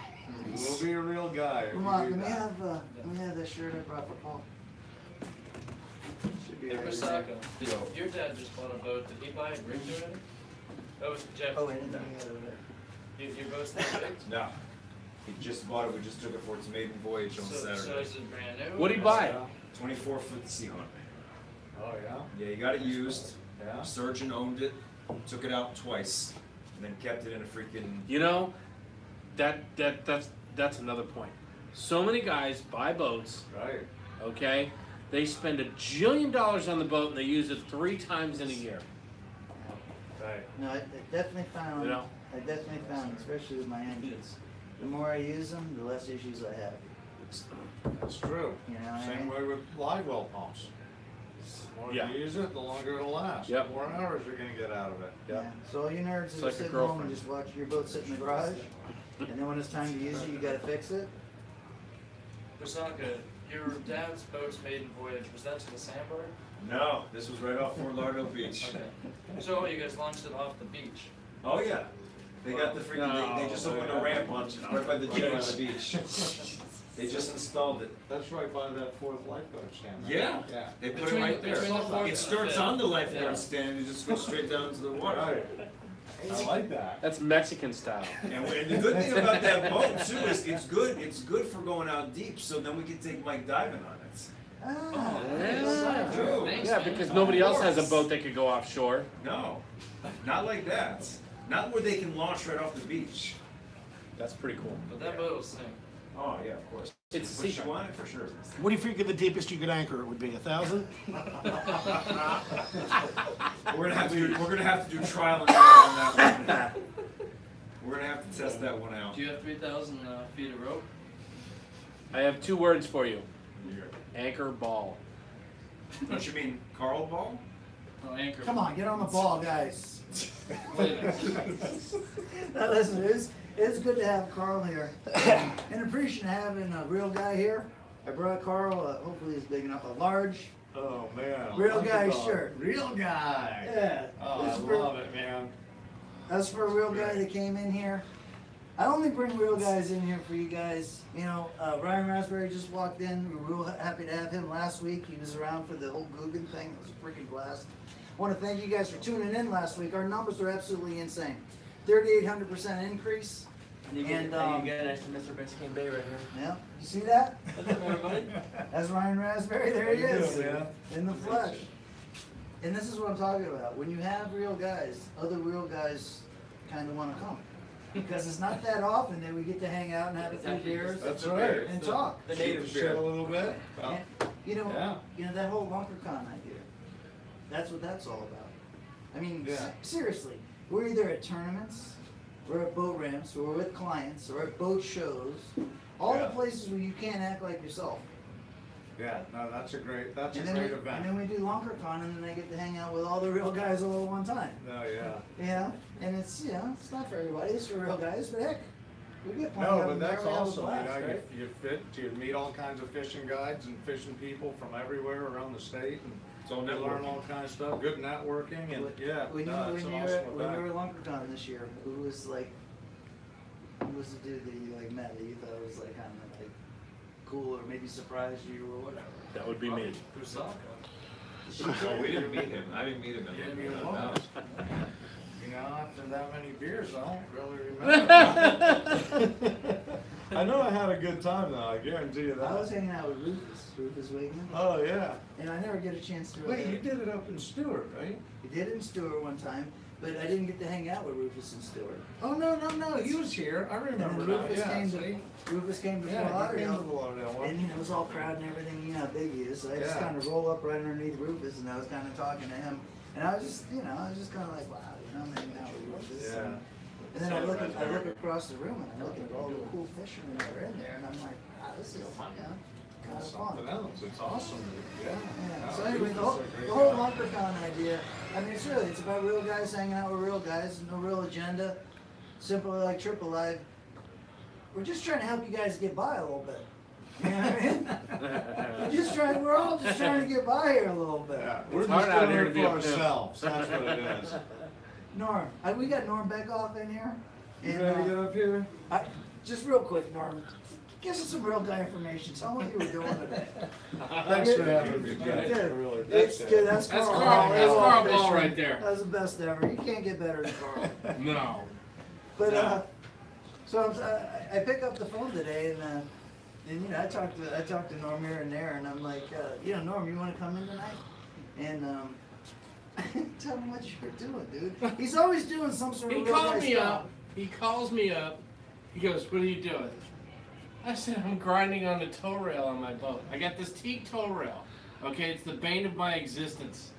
You will be a real guy. if Come you on, do let that. me have that shirt I brought for Paul. Should be Hey, right in Rosako, there. your dad just bought a boat. Did he buy it rigged already? Oh, Jeff. Oh, wait, no, yeah, over there. Your boat's not rigged? No. He just bought it. We just took it for its maiden voyage on So Saturday. is it brand new? What'd he or- buy? 24-foot Seahawk. Oh, yeah? Yeah, he got it used. Yeah? Surgeon owned it, took it out twice, and then kept it in a freaking. You know, that's another point. So many guys buy boats, Right. okay? They spend $1 jillion on the boat and they use it 3 times in a year. Right. No, I definitely found, You know? especially with my engines, the more I use them, the less issues I have. That's true. You know what I Same mean? way with live well pumps. The more Yeah. you use it, the longer it'll last. Yep. The more hours you're gonna get out of it. Yeah. So all you nerds It's that are like a sitting home and girlfriend. just watch your boat sit in the garage, and then when it's time to use it, you gotta fix it. Rosaka, your dad's boat's maiden voyage, was that to the Sandbar? No, this was right off Fort Lauderdale Beach. Okay. So you guys launched it off the beach? Oh yeah, they got the freaking. They just opened a ramp on right by the gym on the beach. They just installed it. That's right by that 4th lifeboat stand. right? Yeah. Yeah. They put Between- it right there. between the fourth It and starts fifth. on the lifeguard Yeah. stand and just goes straight down to the water. Right. I like that. That's Mexican style. And the good thing about that boat too is it's good for going out deep. So then we can take Mike diving on it. Ah, Yeah. True. Thanks, Yeah, man. because nobody else has a boat that could go offshore. No, not like that. Not where they can launch right off the beach. That's pretty cool. But that boat will sink. Oh yeah, of course. It's a Put secret. you on it for sure. What do you figure the deepest you could anchor it would be? 1,000? We're gonna have to do trial and error on that one. We're gonna have to test that one out. Do you have 3,000 feet of rope? I have 2 words for you. Anchor ball. Don't you mean Carl Ball? No, anchor. Come on, get on the ball, guys. Wait a minute. Now listen, it's good to have Carl here, and appreciate having a real guy here. I brought Carl. Hopefully, he's big enough. A large, Oh, man. real Look guy at the shirt. Real guy. Yeah. Oh, This I is for- love it, man. That's for a real guy that came in here. I only bring real guys in here for you guys. You know, Ryan Raspberry just walked in. We were real happy to have him last week. He was around for the whole Guggen thing. It was a freaking blast. I want to thank you guys for tuning in last week. Our numbers are absolutely insane. 3,800% increase. You And, get, um, you get next to Mr. Biscayne Bay right here. Yeah, you see that? What's up, everybody? That's Ryan Raspberry. There he How you is, doing, man? in the flesh. And this is what I'm talking about. When you have real guys, other real guys kind of want to come. Because it's not that often that we get to hang out and have a few beers That's right. and talk. The Shoot native the shit beer. a little bit. And, you Yeah. know that whole LunkerCon idea. That's what that's all about. I mean, Yeah. seriously, we're either at tournaments, we're at boat ramps, or we're with clients, or at boat shows. All Yeah. the places where you can't act like yourself. Yeah, no, that's a great And then, event. and then we do LunkerCon, and then they get to hang out with all the real guys all at one time. No, yeah. Yeah, and it's it's not for everybody. It's for real guys, but heck, we get plenty No, of but them there. that's We have a awesome, blast, you know, right? you meet all kinds of fishing guides and fishing people from everywhere around the state, and It's all you learn networking. all kinds of stuff, good networking, and yeah, When you, no, when it's you an were awesome when you event. were at LunkerCon this year, who was the dude that you like met that you thought was like kind of like cool or maybe surprised you or whatever? That would be me. Kusaka. Oh, we didn't meet him. I didn't meet him. You didn't meet him. You know, after that many beers, I don't really remember. I know I had a good time though, I guarantee you I was that. hanging out with Rufus Wigman, Oh, yeah. and I never get a chance to. Wait, you did it up in Stewart, right? We did it in Stewart one time, but I didn't get to hang out with Rufus and Stewart. Oh, no, he was here, I And remember then now, Rufus yeah, came see? to Rufus came to Fort Yeah, he came to Lauderdale. Lauderdale one. And it was all crowd and everything, you know how big he is. So I just Yeah. kind of roll up right underneath Rufus, and I was kind of talking to him. And I was just, I was just kind of like, wow, I'm hanging out with Rufus. Yeah. And then I look across the room, and I look at all the cool fishermen that are in there, and I'm like, wow, this is kind of Something fun. else, it's awesome, yeah. Yeah. No, So anyway, Rufus the whole, is a great the whole guy. LunkerCon idea, I mean, it's about real guys hanging out with real guys, no real agenda, simple like Triple Live. We're just trying to help you guys get by a little bit. You know what I mean? We're all just trying to get by here a little bit. Yeah, we're It's just hard out doing here it to be for a pimp. ourselves, that's what it is. Norm, we got Norm Beckoff in here. You And, ready to get up here? just real quick, Norm, give us some real guy information. Tell me what you were doing today. Thanks for having me, Good. Jay, really. It's good. That's That's Carl. Carl. That's Hall. Carl They Ball love right fishing. there. That's the best ever. You can't get better than Carl. No. But so I pick up the phone today, and I talked to Norm here and there, and I'm like, Norm, you want to come in tonight? And tell him what you're doing, dude. He's always doing some sort of He real called nice me stuff. up. He calls me up. He goes, "What are you doing?" I said, "I'm grinding on the tow rail on my boat. I got this teak tow rail. Okay, it's the bane of my existence.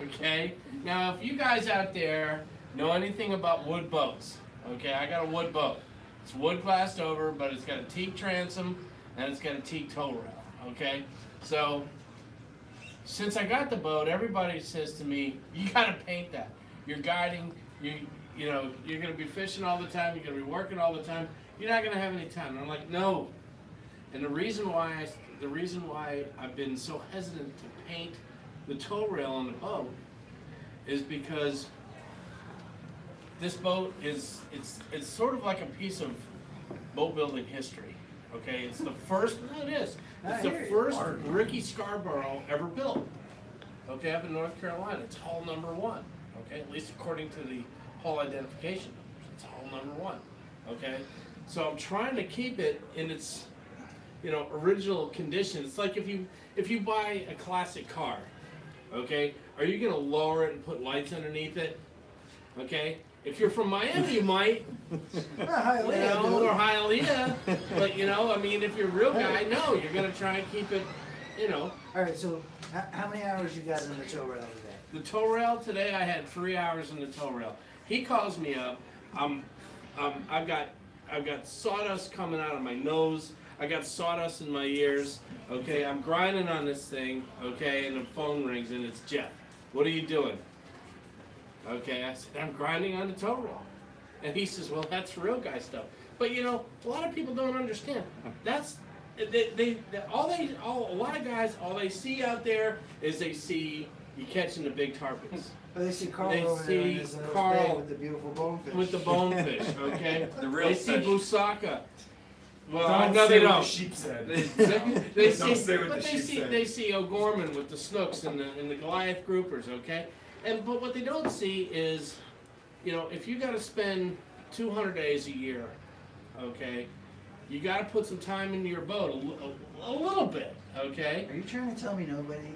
Okay? Now, if you guys out there know anything about wood boats, okay, I got a wood boat. It's wood glassed over, but it's got a teak transom and it's got a teak tow rail. Okay? So, since I got the boat, everybody says to me, you gotta paint that. You're guiding, you're gonna be fishing all the time, you're gonna be working all the time, you're not gonna have any time. And I'm like, no. And the reason why I've been so hesitant to paint the tow rail on the boat is because this boat it's sort of like a piece of boat building history. Okay, it's the first. No, it is. It's the first Ricky Scarborough ever built. Okay, up in North Carolina, it's hull number 1. Okay, at least according to the hull identification numbers. It's hull number 1. Okay, so I'm trying to keep it in its, original condition. It's like if you buy a classic car, okay, are you gonna lower it and put lights underneath it? Okay, if you're from Miami, you might, or Hialeah, but if you're a real guy, no, you're gonna try and keep it, All right, so how many hours you got in the tow rail today? The tow rail today, I had 3 hours in the tow rail. He calls me up. I've got sawdust coming out of my nose. I got sawdust in my ears. Okay, I'm grinding on this thing. Okay, and the phone rings and it's Jeff. What are you doing? Okay, I said I'm grinding on the tow rail, and he says, well, that's real guy stuff. But a lot of people don't understand. That's a lot of guys, all they see out there is they see you catching the big tarpons. Well, they see Carl They over there in see his Carl bay with the beautiful bonefish. with the bonefish, okay? The real They see fish. Busaka. Well, Don't no, say they what don't. the sheep said. They Don't see, say what but the they sheep see, said. they see O'Gorman with the snooks and the Goliath groupers, okay? But what they don't see is, if you got to spend 200 days a year, okay, you got to put some time into your boat a little bit, okay? Are you trying to tell me nobody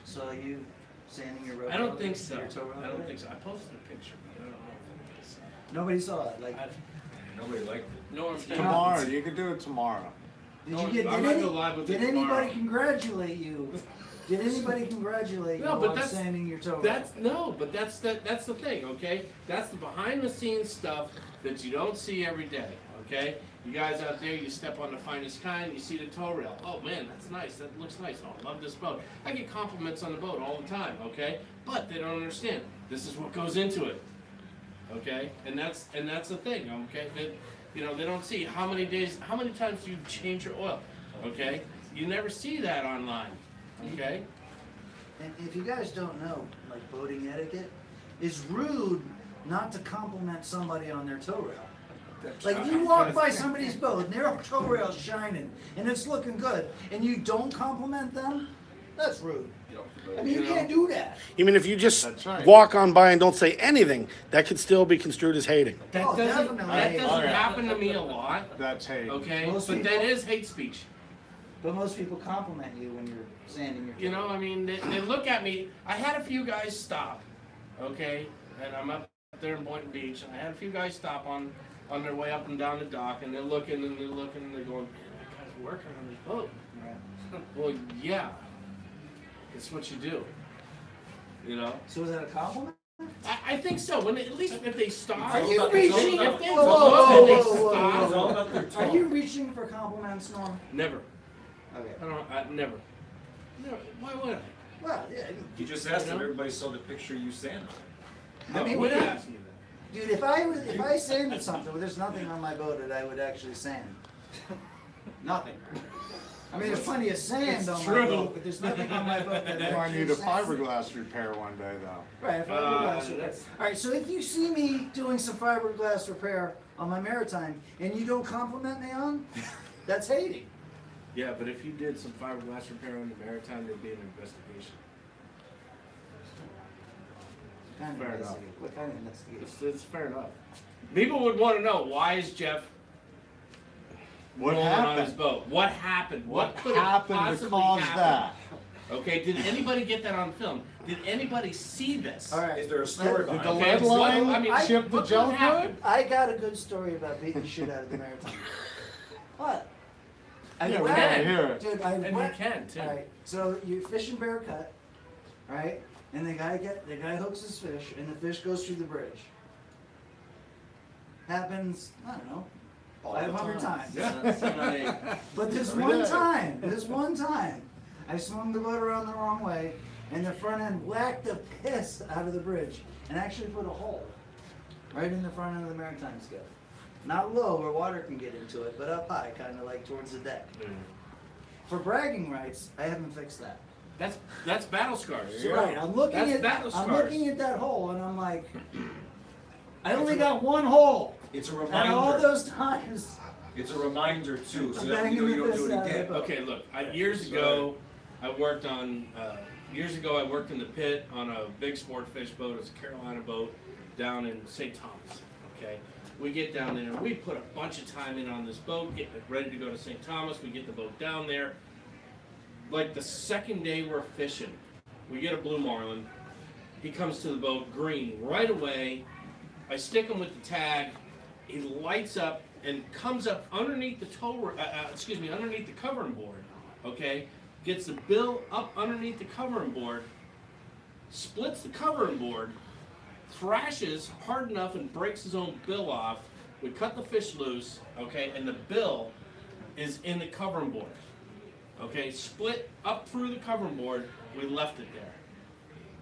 saw you sanding your road? I don't think so. Your tow rail I don't today? think so. I posted a picture, but I don't know if it is. Nobody saw it. Like, Nobody liked it. Norm, Tomorrow, you can do it tomorrow. did No, you get? I'm Did, gonna go live with did it anybody tomorrow. congratulate you? Did anybody congratulate No, you but on that's- sanding your tow rail? That's the thing, okay? That's the behind the scenes stuff that you don't see every day, okay? You guys out there, you step on the finest kind, you see the tow rail. Oh man, that's nice. That looks nice. Oh, I love this boat. I get compliments on the boat all the time, okay? But they don't understand. This is what goes into it, okay? And that's the thing, okay? They don't see how many times do you change your oil, okay? You never see that online, okay? And if you guys don't know, like boating etiquette, it's rude not to compliment somebody on their tow rail. Like you walk by somebody's boat and their tow rail's shining and it's looking good, and you don't compliment them, that's rude. I mean, you can't do that. You mean if you just That's right. walk on by and don't say anything, that could still be construed as hating? That Oh, doesn't definitely. happen to me a lot, That's hate. okay? Most But people- that is hate speech. But most people compliment you when you're sanding your tow rail. I mean, they look at me. I had a few guys stop, okay? And I'm up there in Boynton Beach, and I had a few guys stop on their way up and down the dock, and they're looking and they're looking and they're going, man, that guy's working on his boat. Right. Well, yeah, it's what you do. So is that a compliment? I think so. At least if they stop. Are you if reaching? they- if they Whoa, stop whoa, and they whoa, whoa, stop- It's all about their Are tone. you reaching for compliments, Norm? Never. Okay. Never. Never. Why would I? Well, yeah. You just asked if everybody saw the picture you sanded. I mean, would we- ask you that. Dude, if I sanded something, well, there's nothing on my boat that I would actually sand. Nothing. I mean, there's plenty of sand on my true. boat, but there's nothing on my boat that You might actually need a sand. fiberglass repair one day, though. Right, fiberglass repair. that's- All right, so if you see me doing some fiberglass repair on my Maritime and you don't compliment me on, that's hating. Yeah, but if you did some fiberglass repair on the Maritime, there'd be an investigation. Kind of Fair enough. investigate. What kind of investigation? It's fair enough. People would want to know, why is Jeff What rolling on his happened? boat? What happened? What could have happened to possibly cause happened? that? Okay, did anybody get that on film? Did anybody see this? All right. Is there a story Did behind the it? lead what- line I mean, ship the what could junk happen? good? I got a good story about beating the shit out of the Maritime. What? I Yeah, we went- gotta hear it. Dude, I And you went. can too. Alright, so you're fishing Bear Cut, right? And the guy hooks his fish, and the fish goes through the bridge. Happens, I don't know, 500 times. But this Every one day. time, I swung the boat around the wrong way, and the front end whacked the piss out of the bridge, and actually put a hole right in the front end of the Maritime skiff. Not low where water can get into it, but up high, kind of like towards the deck. For bragging rights, I haven't fixed that. That's battle scars. So, right, I'm looking That's at battle I'm scars. looking at that hole, and I'm like, I only got one hole, It's a and all reminder. those times. It's a reminder too, so I'm that banging you know you the don't do piss it out of again. the boat. Okay, look, years ago, I worked on years ago, I worked in the pit on a big sport fish boat. It was a Carolina boat down in St. Thomas. Okay, we get down there and we put a bunch of time in on this boat, getting it ready to go to St. Thomas. We get the boat down there. Like the second day we're fishing, we get a blue marlin. He comes to the boat, green, right away. I stick him with the tag. He lights up and comes up underneath the underneath the covering board. Okay, gets the bill up underneath the covering board, splits the covering board, thrashes hard enough and breaks his own bill off. We cut the fish loose, okay, and the bill is in the covering board. Okay, split up through the covering board. We left it there.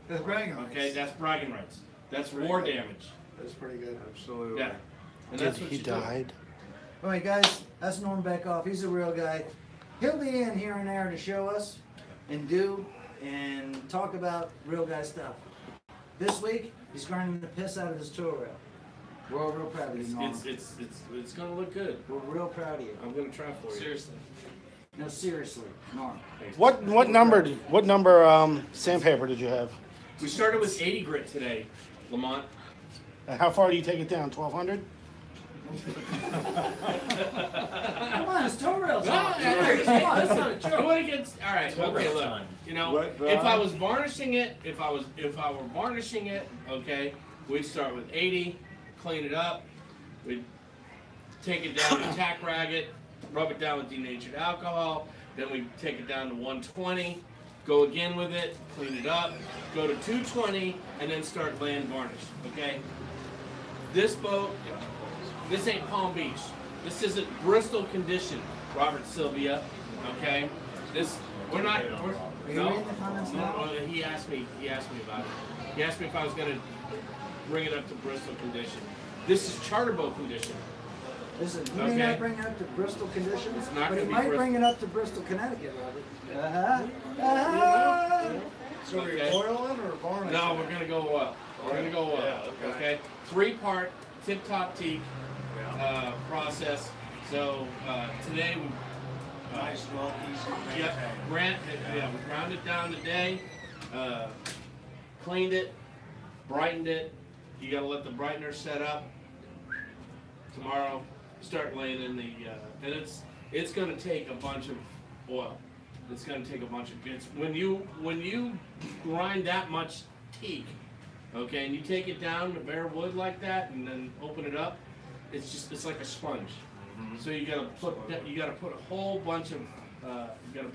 That's bragging rights. Okay, that's bragging rights. That's war damage. That's pretty good. Absolutely. Yeah. And Did that's what he you do. died? All right, guys, that's Norm Beckoff. He's a real guy. He'll be in here and there to show us and do and talk about real guy stuff. This week, he's grinding the piss out of his tow rail. We're all real proud of you, Norm. It's gonna look good. We're real proud of you. I'm gonna try for you. Seriously. No, seriously, Norm. What number sandpaper did you have? We started with 80 grit today, Lamont. And how far do you take it down? 1,200? Come on, it's tow rail talk. Come on, that's not a joke. Going against, all right, okay, look. You know, What, if I Brian? was varnishing it, if I were varnishing it, okay, we'd start with 80, clean it up, we'd take it down to tack rag it, rub it down with denatured alcohol, then we take it down to 120, go again with it, clean it up, go to 220, and then start laying varnish, okay? This boat, this ain't Palm Beach. This isn't Bristol condition, Robert Sylvia, okay? We're Are you no, reading the comments no, now? he asked me about it. He asked me if I was gonna bring it up to Bristol condition. This is charter boat condition. Listen, he may Okay. not bring it up to Bristol conditions, It's not but he gonna be might Bristol. bring it up to Bristol, Connecticut, Robert. Uh-huh. So are you Okay. oiling or varnishing? No, we're gonna go up. We're gonna go up, Yeah, okay. okay? 3-part tip-top teak process. So today we Nice, well, easy to Yep, maintain. we ground it down today, cleaned it, brightened it. You gotta let the brightener set up. Tomorrow, start laying in the, and it's gonna take a bunch of oil. It's gonna take a bunch of bits. When you grind that much teak, okay, and you take it down to bare wood like that and then open it up, it's like a sponge. So you gotta put a whole bunch of oil in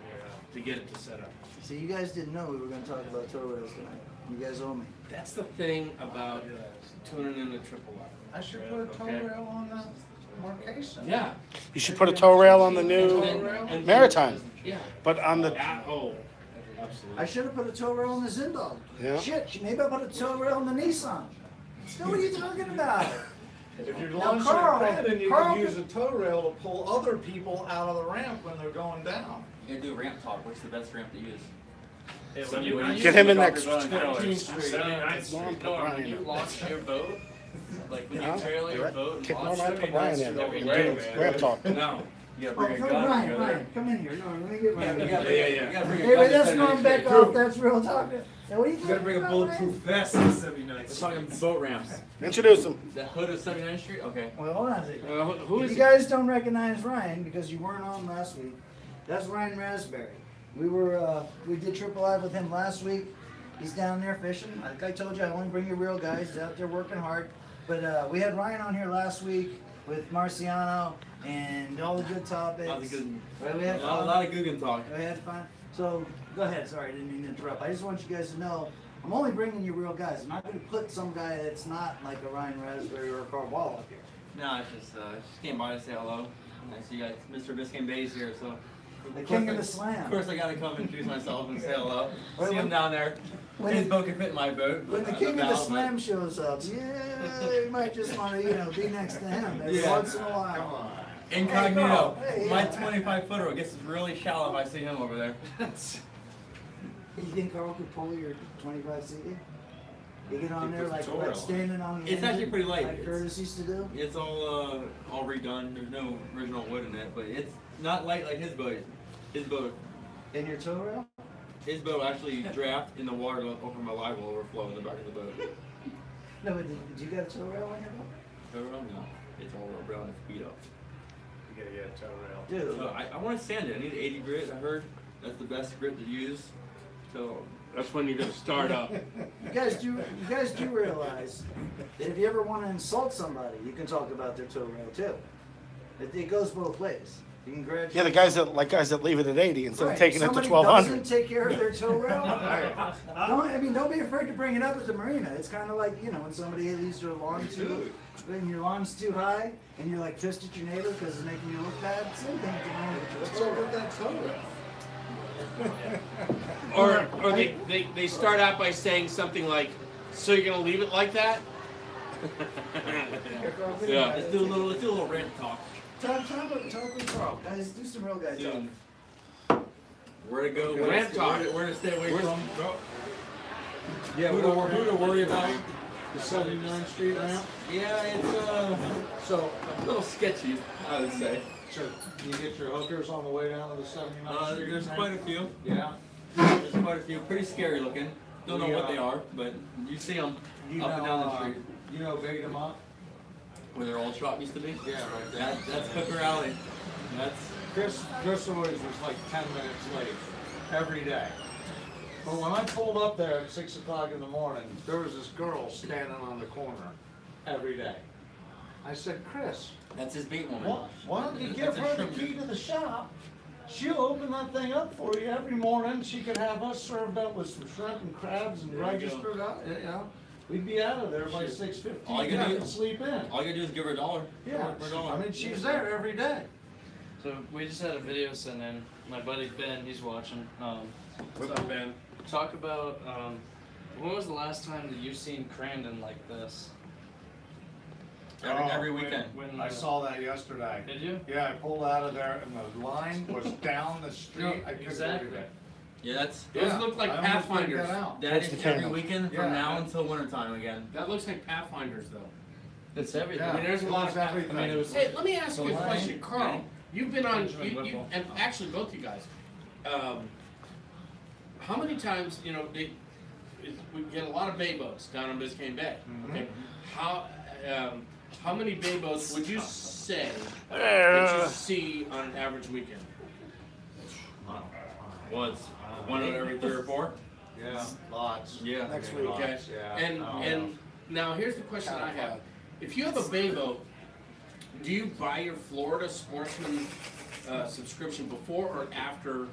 there to get it to set up. See, you guys didn't know we were going to talk about tow rails tonight. You guys owe me. That's the thing about tuning in the triple R. I should put a tow Okay. rail on the marcation. Yeah. You should put a tow rail on the new And- Maritime, Yeah. but on the Oh, absolutely. I should have put a tow rail on the Zindog. Yeah. Shit, maybe I put a tow rail on the Nissan. What are you talking about? If you're Now, launching Carl- a then you Carl can use a tow rail to pull other people out of the ramp when they're going down. You gotta do ramp talk. What's the best ramp to use? Get him in next. 14th Street. 79th Street. Street. No, when you launch your boat, like when Yeah. you trailer your boat and Kick launch Norm out, put Brian in. every Right, day, man. Ramp talk. No. You Oh, gotta bring a come gun. Ryan, together. Ryan, come in here. No, let me get Ryan. You Yeah, gotta yeah. bring a Hey, gun wait, that's to Norm 79th Street. Beckoff. That's real talk. Now, what are you You gotta bring a about, bulletproof vest to 79th. We're talking boat ramps. Introduce him. The hood of 79th Street? Okay. Well, hold on a second. Who If is you it? guys don't recognize Ryan because you weren't on last week, that's Ryan Raspberry. We did Triple Live with him last week. He's down there fishing. Like I told you, I only bring you real guys. He's out there working hard. But we had Ryan on here last week with Marciano and all the good topics. All the good- Right, we had A fun. lot of Guggen talk. We had fun. So go ahead. Sorry, I didn't mean to interrupt. I just want you guys to know I'm only bringing you real guys. I'm not going to put some guy that's not like a Ryan Raspberry or a Carl Wall up here. No, I just came by to say hello. I see you guys, Mr. Biscayne Bay's here, so. The king of the slam. Of course, I gotta come introduce myself and say hello. Wait, See him when- down there. when His it- boat can fit in my boat. When the king of the slam shows up, yeah, you might just want to, be next to him every Yeah. once in a while. Incognito. Hey, Carl. Hey, My yeah. 25-footer gets really shallow if I see him over there. You think Carl could pull your 25 CD? You get on He there puts a like tow rail on. standing on the It's actually engine, pretty light. like Curtis used to do. It's all redone. There's no original wood in it, but it's not light like his boat. His boat. In your tow rail? his boat actually draft in the water over my live will overflow in the back of the boat. No, but did you get a tow rail on your boat? Tow rail? No. It's all real and it's beat up. You gotta get a tow rail. Dude, So I want to sand it. I need 80 grit, I heard. That's the best grit to use. So That's when you're gonna start up. you guys do realize that if you ever want to insult somebody, you can talk about their tow rail too. It goes both ways. You can graduate. Yeah, the guys that leave it at 80 instead of Right. taking it to Somebody 1200. doesn't take care of their tow rail. Don't be afraid to bring it up at the marina. It's kind of like, you know, when somebody leaves their lawn when your lawn's too high and you're like pissed at your neighbor because it's making you look bad. Same thing with your tow rail. that tow rail? Or they start out by saying something like, "So you're gonna leave it like that?" Yeah. let's do a little rant talk. Talk with Carl. Guys, do some real guy talk. Dude, where to go? Rant talk. Where to stay away from? Yeah, who to worry about? The 79th Street ramp? Yeah, it's So, a little sketchy, I would say. so you get your hookers on the way down to the 79th Street There's ramp? quite a few. Yeah. There's quite a few. Pretty scary looking. Don't know what they Yeah. are, but you see them You up and down the street. You know Bait 'em Up? Where their old shop used to be. Yeah, right there. That's Hooker Alley. Chris always was like 10 minutes late every day. But when I pulled up there at 6 o'clock in the morning, there was this girl standing on the corner every day. I said, Chris, That's his bait woman. why don't you give That's a her the shrimp key dude. to the shop? She'll open that thing up for you every morning. She could have us served up with some shrimp and crabs and There you go. registered up, you know. We'd be out of there by 6:15 All you gotta do- and sleep in. All you gotta do is give her $1. Yeah, For $1. I mean, she's there every day. So we just had a video sent in. My buddy Ben, he's watching. What's up, man? Talk about when was the last time that you seen Crandon like this? Every weekend. When I saw that yesterday. Did you? Yeah, I pulled out of there and the line was down the street. No, I couldn't exactly. believe it. Yeah, that's Those look like I almost figured Pathfinders. that out. that That's is the every tandem. weekend from Yeah. now until wintertime again. That looks like Pathfinders, though. It's everything. Yeah. I mean, there's a lot of everything. I mean, it was. Hey, let me ask you a The question, line- Carl. You've been on, Benjamin you, Whipple. and actually both you guys. How many times, you know, we get a lot of bay boats down on Biscayne Bay. Okay, how many bay boats would you say that you see on an average weekend? Once. One out of every 3 or 4? Yeah, lots. Yeah. Next week. Okay, Lots, yeah. and Oh, and now here's the question I have: if you have a bay boat, do you buy your Florida Sportsman subscription before or after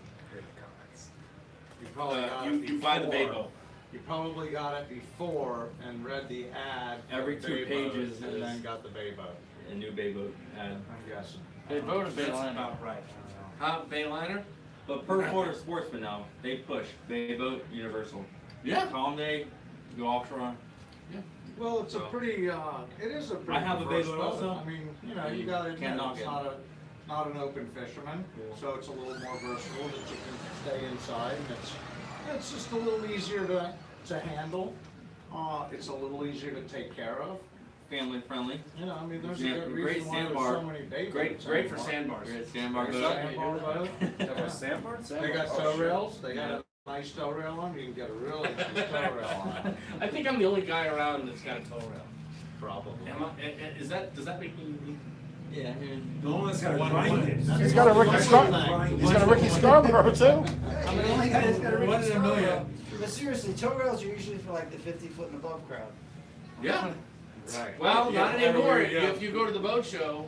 You probably got it you buy the bay before. boat? You probably got it before and read the ad. for Every the 2 bay boat, pages And is- then got the bay boat, A new bay boat ad. I'm guessing. They voted That's Bayliner. about right. Bayliner? But per Florida Sportsman now, they push bay boat universal. Yeah. Calm day, go offshore. Well, it's a So- pretty, it is a pretty I have a diverse bay boat boat. also. I mean, you know, you gotta admit, Can't knock it's it. not an open fisherman, Yeah. so it's a little more versatile that you can stay inside and it's just a little easier to handle. It's a little easier to take care of. Family friendly. You know, I mean, there's a Yeah, good great reason why there's sandbar. so many bay Great boats for anymore. sandbars. Great sandbar There's a boat. sandbar boat. Sandbar? They got tow rails, they got a nice tow rail on, you can get a really nice tow rail on it. I think I'm the only guy around that's got a tow rail. Probably. Am I, does that make me unique? Yeah. The one that's got a grind. He's got a Ricky Scarborough too. I'm the only guy that's got a One in a million. But seriously, tow rails are usually for like the 50-foot and above crowd. Yeah. Right. Well, Yeah, not anymore. everywhere you go. If you go to the boat show,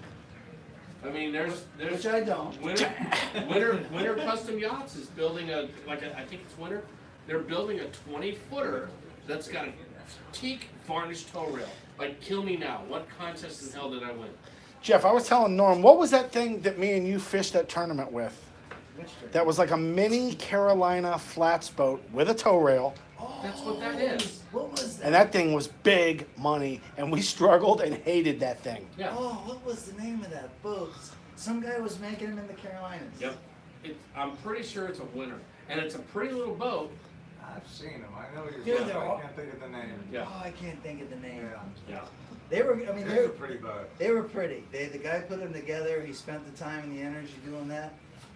I mean, there's Which I don't. Winter Custom Yachts is building I think it's Winter. They're building a 20-footer that's got a teak varnished tow rail. Like, kill me now. What contest in hell did I win? Jeff, I was telling Norm, what was that thing that me and you fished that tournament with? Which trip? That was like a mini Carolina flats boat with a tow rail, That's what that is. What was that? and that thing was big money, and we struggled and hated that thing. Yeah. Oh, what was the name of that boat? Some guy was making them in the Carolinas. Yep. I'm pretty sure it's a Winter, and it's a pretty little boat. I've seen them, I know you're Dude, talking they're about, all- I can't think of the name. Yeah. Oh, I can't think of the name. Yeah. They were, I mean, It's a pretty boat. they were pretty. The guy put them together. He spent the time and the energy doing that.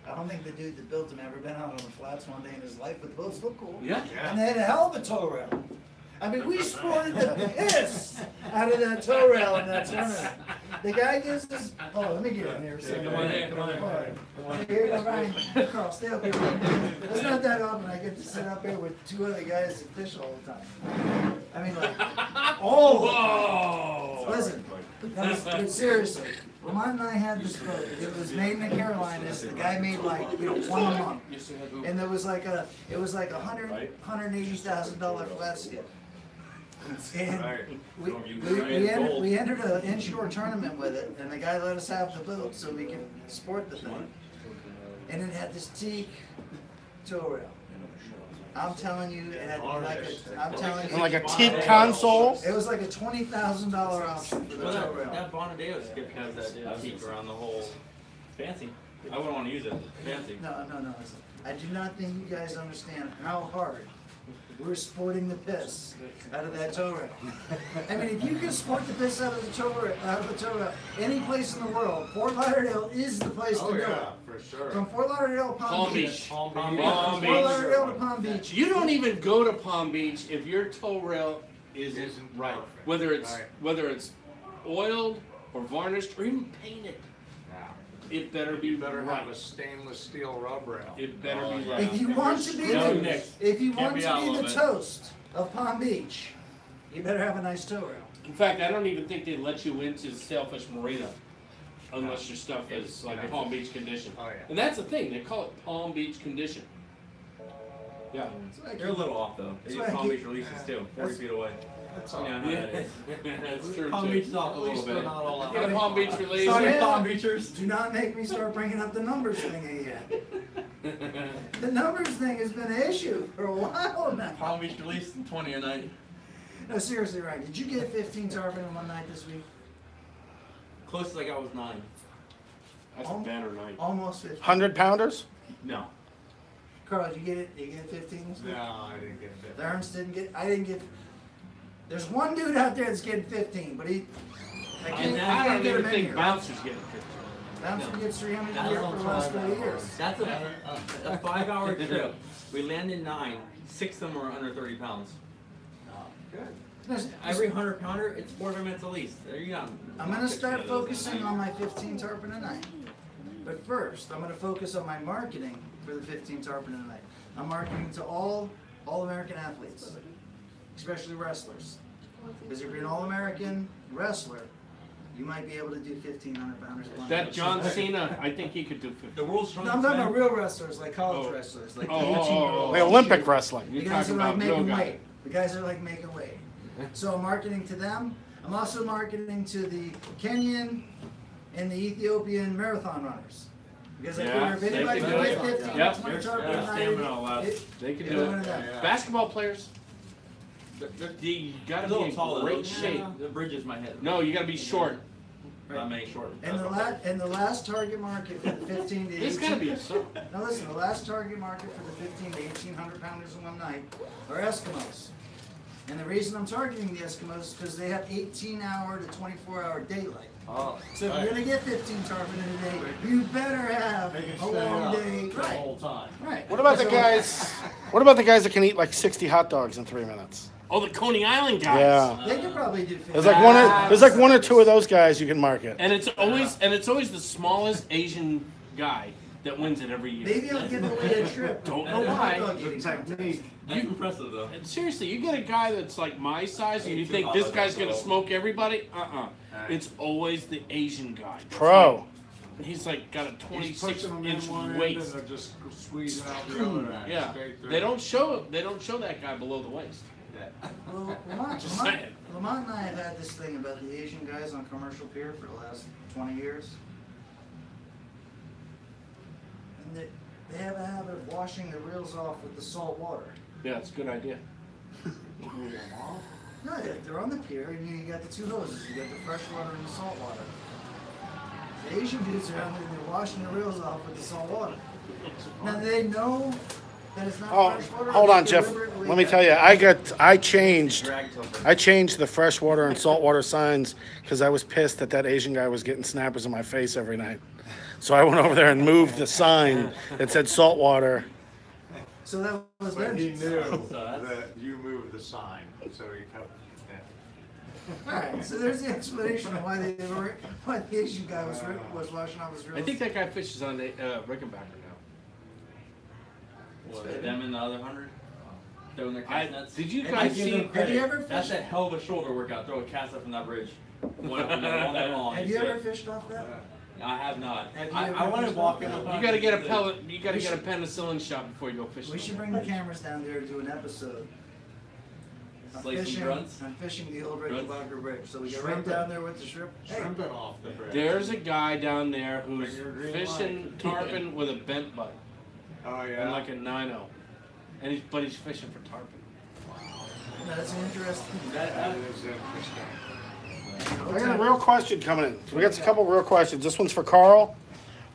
I don't think the dude that built them ever been out on the flats one day in his life, but the boats look cool. Yeah. And they had a hell of a tow rail. I mean, we sported the piss out of that tow rail in that tournament. The guy gives us, oh, let me get in here. Come on in, come on in. All right. Here you go, Ryan. Carl, stay up here. It's not that often I get to sit up here with two other guys that fish all the time. I mean, like, Whoa! listen, no, but seriously, Lamont and I had this boat. It was made in the Carolinas. The guy made like, one a month. And there was like it was like $180,000 flat scale. And we entered an inshore tournament with it, and the guy let us have the boat so we could sport the thing. And it had this teak tow rail. I'm telling you, it had I'm telling you. And like a teak console. It was like a $20,000 option for the Well, tow rail. that Bonadeo skip has that teak around the whole. Fancy. I wouldn't want to use it. Fancy. No. Listen. I do not think you guys understand how hard we're sporting the piss out of that tow rail. I mean, if you can sport the piss out of the tow rail, any place in the world, Fort Lauderdale is the place to Oh, do yeah, it. for sure. From Fort Lauderdale to Palm Beach. Palm Palm Fort Beach. Lauderdale to Palm Beach. You don't even go to Palm Beach if your tow rail isn't Isn't right. perfect. Whether Right. it's oiled or varnished or even painted, it better be You better right. have a stainless steel rub rail. It better be right. If you want to be No, the, Nick. if you Can't want be to out be of the it. toast of Palm Beach, you better have a nice tow rail. In fact, I don't even think they let you into Sailfish Marina unless your stuff is like Palm Beach condition. Oh, yeah. And that's the thing, they call it Palm Beach condition. Yeah. They're a little off though. They do That's why I Palm keep- Beach releases too, 40 feet away. That's You all. know how that is. That's true Palm too. Beach is off a At little least they're bit. not all out. Get a Palm Beach release. Sorry. Sorry, Yeah. Palm Beachers. Do not make me start bringing up the numbers thing again. The numbers thing has been an issue for a while now. Palm Beach released in 20 or 90. No, seriously, Ryan, did you get 15 tarpon in one night this week? Closest I got was 9. That's a banner night. Almost 15. 100-pounders? No. Carl, did you get it? Did you get 15 this week? No, I didn't get it. Ernst didn't get. I didn't get. There's one dude out there that's getting 15, but he. I And can't I don't get even him in think here. Bouncers get 15. Bouncer gets 300 a year for the last 30 years. That's a 5-hour trip. We landed 9. 6 of them were under 30 pounds. Listen, Every 100-pounder, it's 45 minutes at least. There you go. I'm gonna start focusing on my 15 tarpon a night. But first, I'm gonna focus on my marketing for the 15 tarpon a night. I'm marketing to all American athletes, especially wrestlers. Because if you're an all-American wrestler, you might be able to do 1,500 pounders. a month. That John Cena, I think he could do 15. The world's No, strongest I'm talking man. about real wrestlers, like college Oh. wrestlers, like Oh, the 18-year-olds. Like Olympic wrestling. The You're guys are talking like about real making guy. weight. The guys are like making weight. So I'm marketing to them. I'm also marketing to the Kenyan and the Ethiopian marathon runners. Because I Yeah, figure if they anybody can can do get it. 15 Yep, or 20 there's tarpon a night, stamina allowed. it- They can it's do one of it. them. Basketball players, you gotta A be little in taller. great shape. The bridge is my head. No, you gotta be short. Not many short. And the last target market for the 15 to 18. There's gotta be a song. Now listen, the last target market for the 15 to 1,800 pounders in one night are Eskimos. And the reason I'm targeting the Eskimos is because they have 18-hour to 24-hour daylight. Oh, So if you're gonna get 15 tarpon in a day, you better have They can a stay long up day. the Right, whole time. right. What about the guys? What about the guys that can eat like 60 hot dogs in 3 minutes? Oh, the Coney Island guys. Yeah. They could probably do 15. There's like one or two of those guys you can market. And it's always the smallest Asian guy that wins it every year. Maybe I'll give away a trip. Don't know at a hot why. dog eating contest. That's impressive though. And seriously, you get a guy that's like my size, and you think this guy's gonna smoke everybody? It's always the Asian guy. Pro. He's like got a He's pushing them in 26-inch one end and waist. they're just squeezing out the other end. Yeah, straight through. they don't show that guy below the waist. Well, Just saying. Lamont and I have had this thing about the Asian guys on commercial pier for the last 20 years. And they have a habit of washing the reels off with the salt water. Yeah, it's a good idea. No, they're on the pier and you got the two hoses. You got the fresh water and the salt water. The Asian dudes are out there and they're washing the reels off with the salt water. Now they know That is not Oh, freshwater. hold on, It's Jeff. deliberately Let me kept. tell you, I changed Drag tilter. I changed the freshwater and saltwater signs because I was pissed that Asian guy was getting snappers in my face every night. So I went over there and moved the sign that said saltwater. So that was But he vengeance. knew that's- that you moved the sign, so he kept it. All right, so there's the explanation of why why the Asian guy was washing off his reels. I think that guy fishes on the Rickenbacker now. What, them and the other 100? Throwing their cast nets? Did you And I guys give see? them Have credit. you ever That's fished- a hell of a shoulder workout. Throw a cast up from that bridge. Went up and down all day long. Have He you said. ever fished off that? I have not. Have you I ever want to fished walk off in that? with You gotta get a pellet. You gotta get a penicillin shot before you go fishing. We should bring the cameras down there and do an episode. I'm Slay some fishing, grunts? I'm fishing the old Grunts? Rickenbacker Bridge, so we get right Shrimping. down there with the shrimp. Hey, Shrimping off the bridge. There's a guy down there who's Bring your green fishing light. tarpon with a bent butt Oh, yeah. and like a 9-0, and he's fishing for tarpon. that's interesting. That is interesting. I got a real question coming in. We got a couple real questions. This one's for Carl.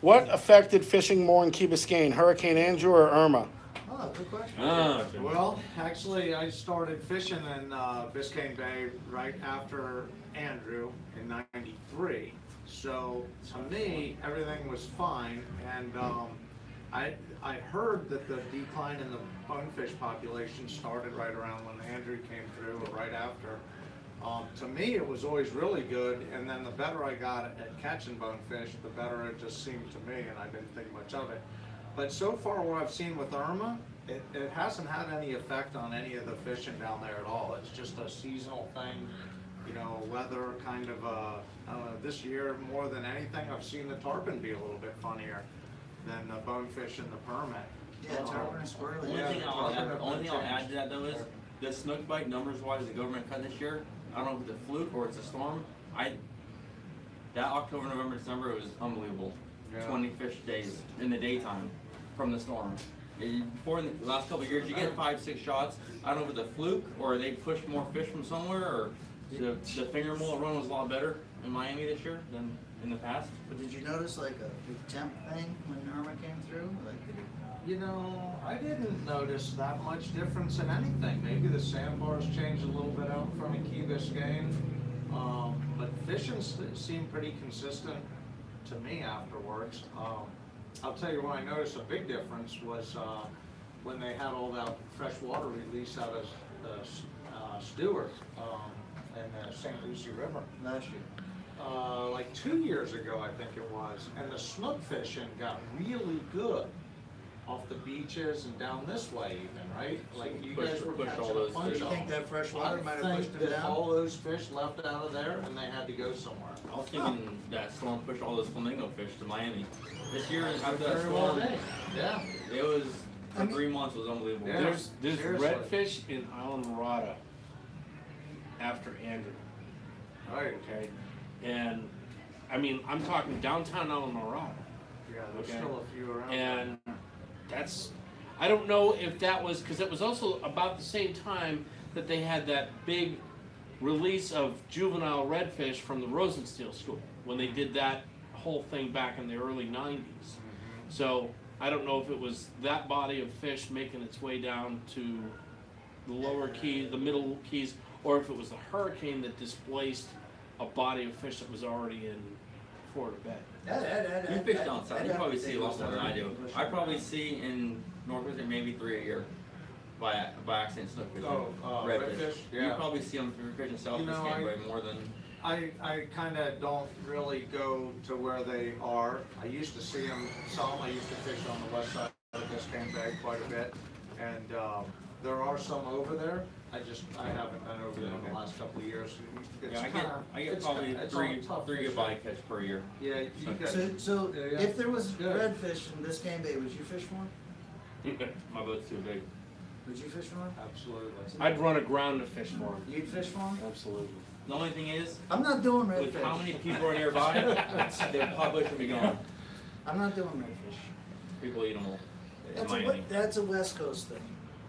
What affected fishing more in Key Biscayne, Hurricane Andrew or Irma? Oh, good question. Well, actually, I started fishing in Biscayne Bay right after Andrew in '93. So to me, everything was fine, and I heard that the decline in the bonefish population started right around when Andrew came through, or right after. To me, it was always really good, and then the better I got at catching bonefish, the better it just seemed to me, and I didn't think much of it. But so far, what I've seen with Irma, it hasn't had any effect on any of the fishing down there at all. It's just a seasonal thing, you know, weather kind of, I don't know, this year more than anything, I've seen the tarpon be a little bit funnier than the bonefish and the permit. Yeah, tarpon and squirrely. Only Yeah, thing the I'll tarpon add, only thing I'll changed. add to that though is the snook bite numbers wise the government cut this year. I don't know if it's a fluke or it's a storm. That October, November, December it was unbelievable. Yeah. 20 fish days in the daytime from the storm. Before in the last couple of years, you get 5-6 shots. I don't know if it's a fluke or they pushed more fish from somewhere or the finger mullet run was a lot better in Miami this year than in the past. But did you notice like a big temp thing when Irma came through? Like, You know, I didn't notice that much difference in anything. Maybe the sandbars changed a little bit out from Key Biscayne. But fishing seemed pretty consistent to me afterwards. I'll tell you when I noticed a big difference was when they had all that fresh water release out of Stewart and the St. Lucie River. last year. Like 2 years ago, I think it was, and the snook fishing got really good off the beaches and down this way even, right? Like you guys were Push all catching those a bunch fish. of You think them. that fresh water might have I pushed think them that down? all those fish left out of there and they had to go somewhere. I was thinking that storm pushed all those flamingo fish to Miami. This year after that Very well storm, may. Yeah. it was I for mean- 3 months was unbelievable. Yeah. There's seriously. redfish in Island Rada after Andrew. Right. Okay, and I mean I'm talking downtown Island Rada, Yeah, there's Okay. still a few around. and that's I don't know if that was because it was also about the same time that they had that big release of juvenile redfish from the Rosensteel School when they did that whole thing back in the early 90s. So I don't know if it was that body of fish making its way down to the lower key, the middle keys, or if it was the hurricane that displaced a body of fish that was already in Florida Bay. You fish down south, you probably see a lot more than I do. I probably see in Northwest maybe 3 a year by accident snook fishing. Oh, redfish? You Yeah. probably see them through fishing south You know, Biscayne I- way more than. I kind of don't really go to where they are. I used to see them some. I used to fish on the west side of Biscayne Bay quite a bit. And there are some over there. I haven't been over there in the last couple of years. It's Yeah, kinda- I get it's probably kinda- it's on three tough good fishing. body catch per year. Yeah, you got. So Yeah. if there was Good. redfish in Biscayne Bay, would you fish for them? My boat's too big. Would you fish for them? Absolutely. I'd run aground to fish for them. You'd fish for them? Absolutely. The only thing is, I'm not doing with redfish. how many people are nearby, the population will be gone. I'm not doing redfish. People eat them all in That's Miami. that's a West Coast thing.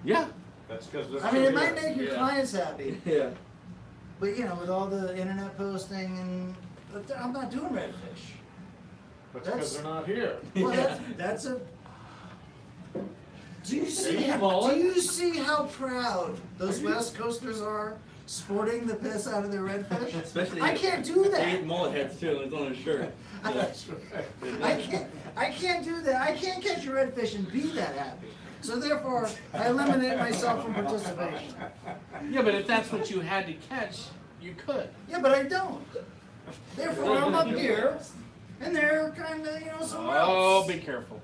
Yeah. That's because. I mean, it might make your Yeah. clients happy, Yeah. but you know, with all the internet posting and, but I'm not doing redfish. That's because they're not here. Well, that's a, Do you see? Yeah, Do Mullet. you see how proud those West Coasters are, sporting the piss out of their redfish? Especially I can't do They that. get mullet heads too. It's on his shirt. I can't do that. I can't catch a redfish and be that happy. So therefore, I eliminate myself from participation. Yeah, but if that's what you had to catch, you could. Yeah, but I don't. Therefore, I'm up here, and they're kind of, somewhere Oh, else. be careful.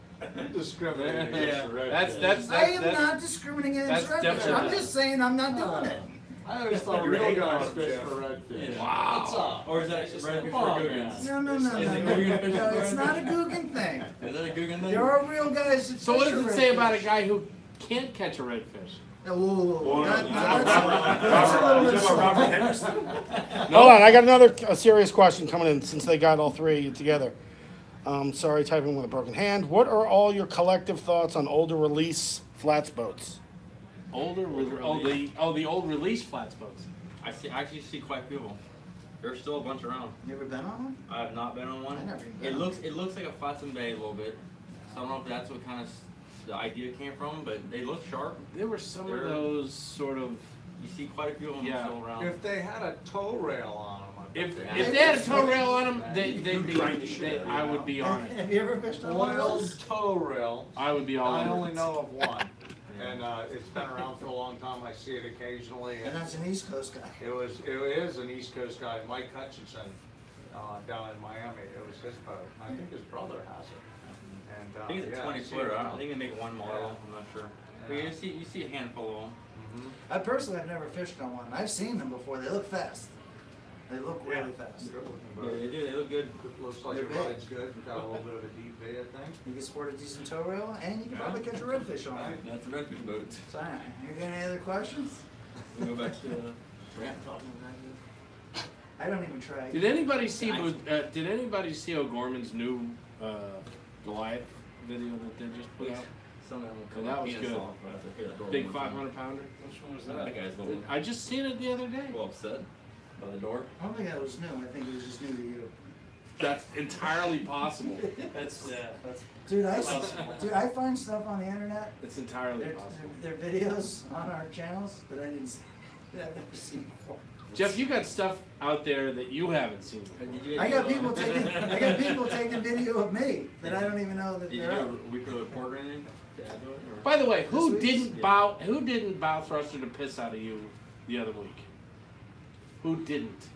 Discriminating Yeah, against the that's I am that's- not discriminating against that's redfish. I'm definitely- just saying I'm not doing it. I always thought You're real hating guys on fish Jeff. for redfish. Wow. What's up? Or is that redfish Come on, for Googans? man. No, no, no, Is no, it no. Guggen fish No, for it's redfish? not a Guggen thing. Is that a Guggen thing? There are real guys that So what fish does for it say about a redfish. guy who can't catch a redfish? Whoa, whoa, whoa. That's a little Robert bit. Henderson? Hold on, I got another serious question coming in since they got all three together. Sorry, typing with a broken hand. What are all your collective thoughts on older release flats boats? The old release flats boats. I actually see quite a few of them. There's still a bunch around. You ever been on one? I have not been on one. I never been It on looks like a Flotsam Bay a little bit. So I don't know if that's what kind of the idea came from, but they look sharp. There were some of They're- those sort of. You see quite a few of them Yeah. still around. If they had a tow rail on them, I bet If they if had they had a tow rail on them, I would be on it. Have you ever fished on one of oil those? tow rail. I would be all I over only it. know of one, and it's been around for a long time. I see it occasionally, And that's an East Coast guy. it is an East Coast guy, Mike Hutchinson, down in Miami. It was his boat. I think his brother has it. And I think it's a yeah, 20 I see footer. it I around. think they make one model. I'm not sure. But Yeah. you see a handful of them. Mhm. I personally have never fished on one. I've seen them before. They look fast. They look really fast. Good looking Yeah, boat. they do. They look good. Looks like They're it big. rides good. Got a little bit of a deep bay, I think. You can sport a decent tow rail, and you can probably catch a redfish on it. That's a redfish boat. So, you got any other questions? We go back to I don't even try. Did anybody see? Did anybody see O'Gorman's new Goliath video that they just put out? some of them. will Oh, come that out was penis good. off, but that's okay, the door Big won't come. 500 pounder. Which one was That that? guy's a little, I just seen it the other day. upset by the door. I don't think that was new. I think it was just new to you. That's entirely possible. That's Dude, I find stuff on the internet. It's entirely There possible. are videos on our channels that I didn't see, that I've never seen before. Jeff, you got stuff out there that you haven't seen before. Did you I got people taking video of me that I don't even know that Did you they're do out. a weekly report or anything? to add to it, or- By the way, who This week's? didn't bow? Who didn't bow thruster the piss out of you the other week? Who didn't?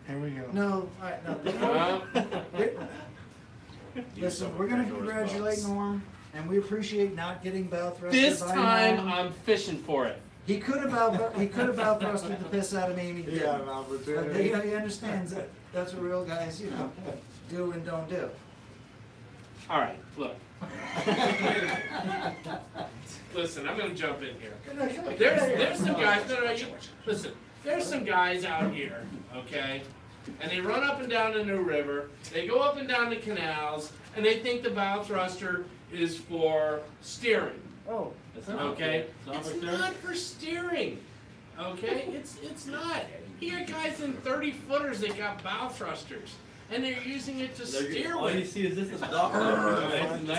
Here we go. No, alright, no. before- Listen, we're gonna congratulate Norm, and we appreciate not getting bow thrusted This by time Norm. I'm fishing for it. He could have bow thrusted the piss out of me, and he He got didn't. an But opportunity. he understands that that's what real guys, do and don't do. All right, look. Listen, I'm gonna jump in here. There's some guys. Listen. There's some guys out here, okay, and they run up and down the New River. They go up and down the canals, and they think the bow thruster is for steering. Oh, It's not Okay, for- it's for not for steering. Okay, it's not. Here, are guys in 30 footers that got bow thrusters, and they're using it to They're- steer All you with. see is this is nice.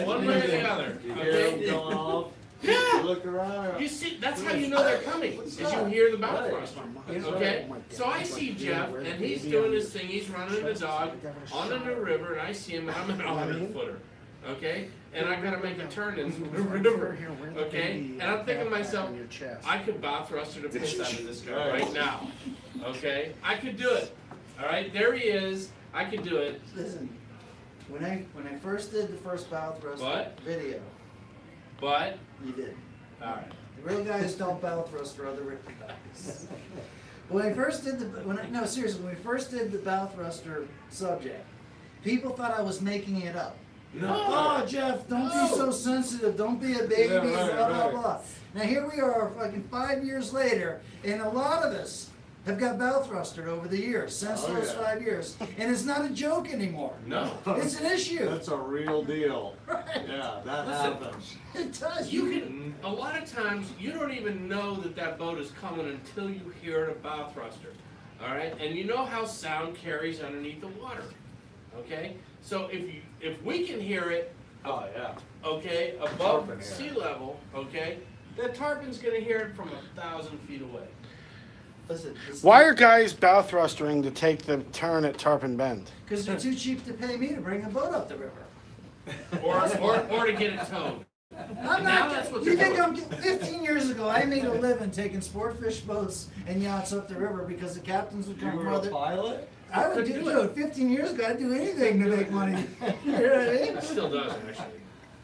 One way or the other. You hear them Okay. going off, Yeah. look around. You see, that's how you know they're coming. Is you hear the bow thruster. Okay, so I see Jeff, and he's doing his thing. He's running the dog on the New River, and I see him, and I'm an 100 footer. Okay, and I gotta make a turn in the river. Okay, and I'm thinking to myself, I could bow thruster the piss out of this guy right now. Okay, I could do it. All right, there he is. I could do it. listen, when I first did the first bow thruster What? video, But you did. all right, The real guys don't bow thruster other real guys. When I first did no, seriously, when we first did the bow thruster subject, people thought I was making it up. Oh, Jeff, don't be so sensitive. Don't be a baby. Yeah, right, blah blah right. blah. Now here we are, fucking 5 years later, and a lot of us have got bow thrustered over the years, since Oh, those yeah. 5 years, and it's not a joke anymore. no. It's an issue. That's a real deal. Right. Yeah, that Listen. happens. It does. You can, a lot of times, you don't even know that that boat is coming until you hear it a bow thruster, all right? And you know how sound carries underneath the water, okay? So if we can hear it, Oh, yeah. okay, above Tarpon, yeah. sea level, okay, the tarpon's gonna hear it from 1,000 feet away. Listen, Why are guys bow thrustering to take the turn at Tarpon Bend? Because they're too cheap to pay me to bring a boat up the river. Or to get it towed. I'm Now not. that's what You they're think I'm? 15 years ago, I made a living taking sport fish boats and yachts up the river because the captains would come from other. pilot? I would do it. 15 years ago, I'd do anything to make money. You know what I mean? It still does, actually.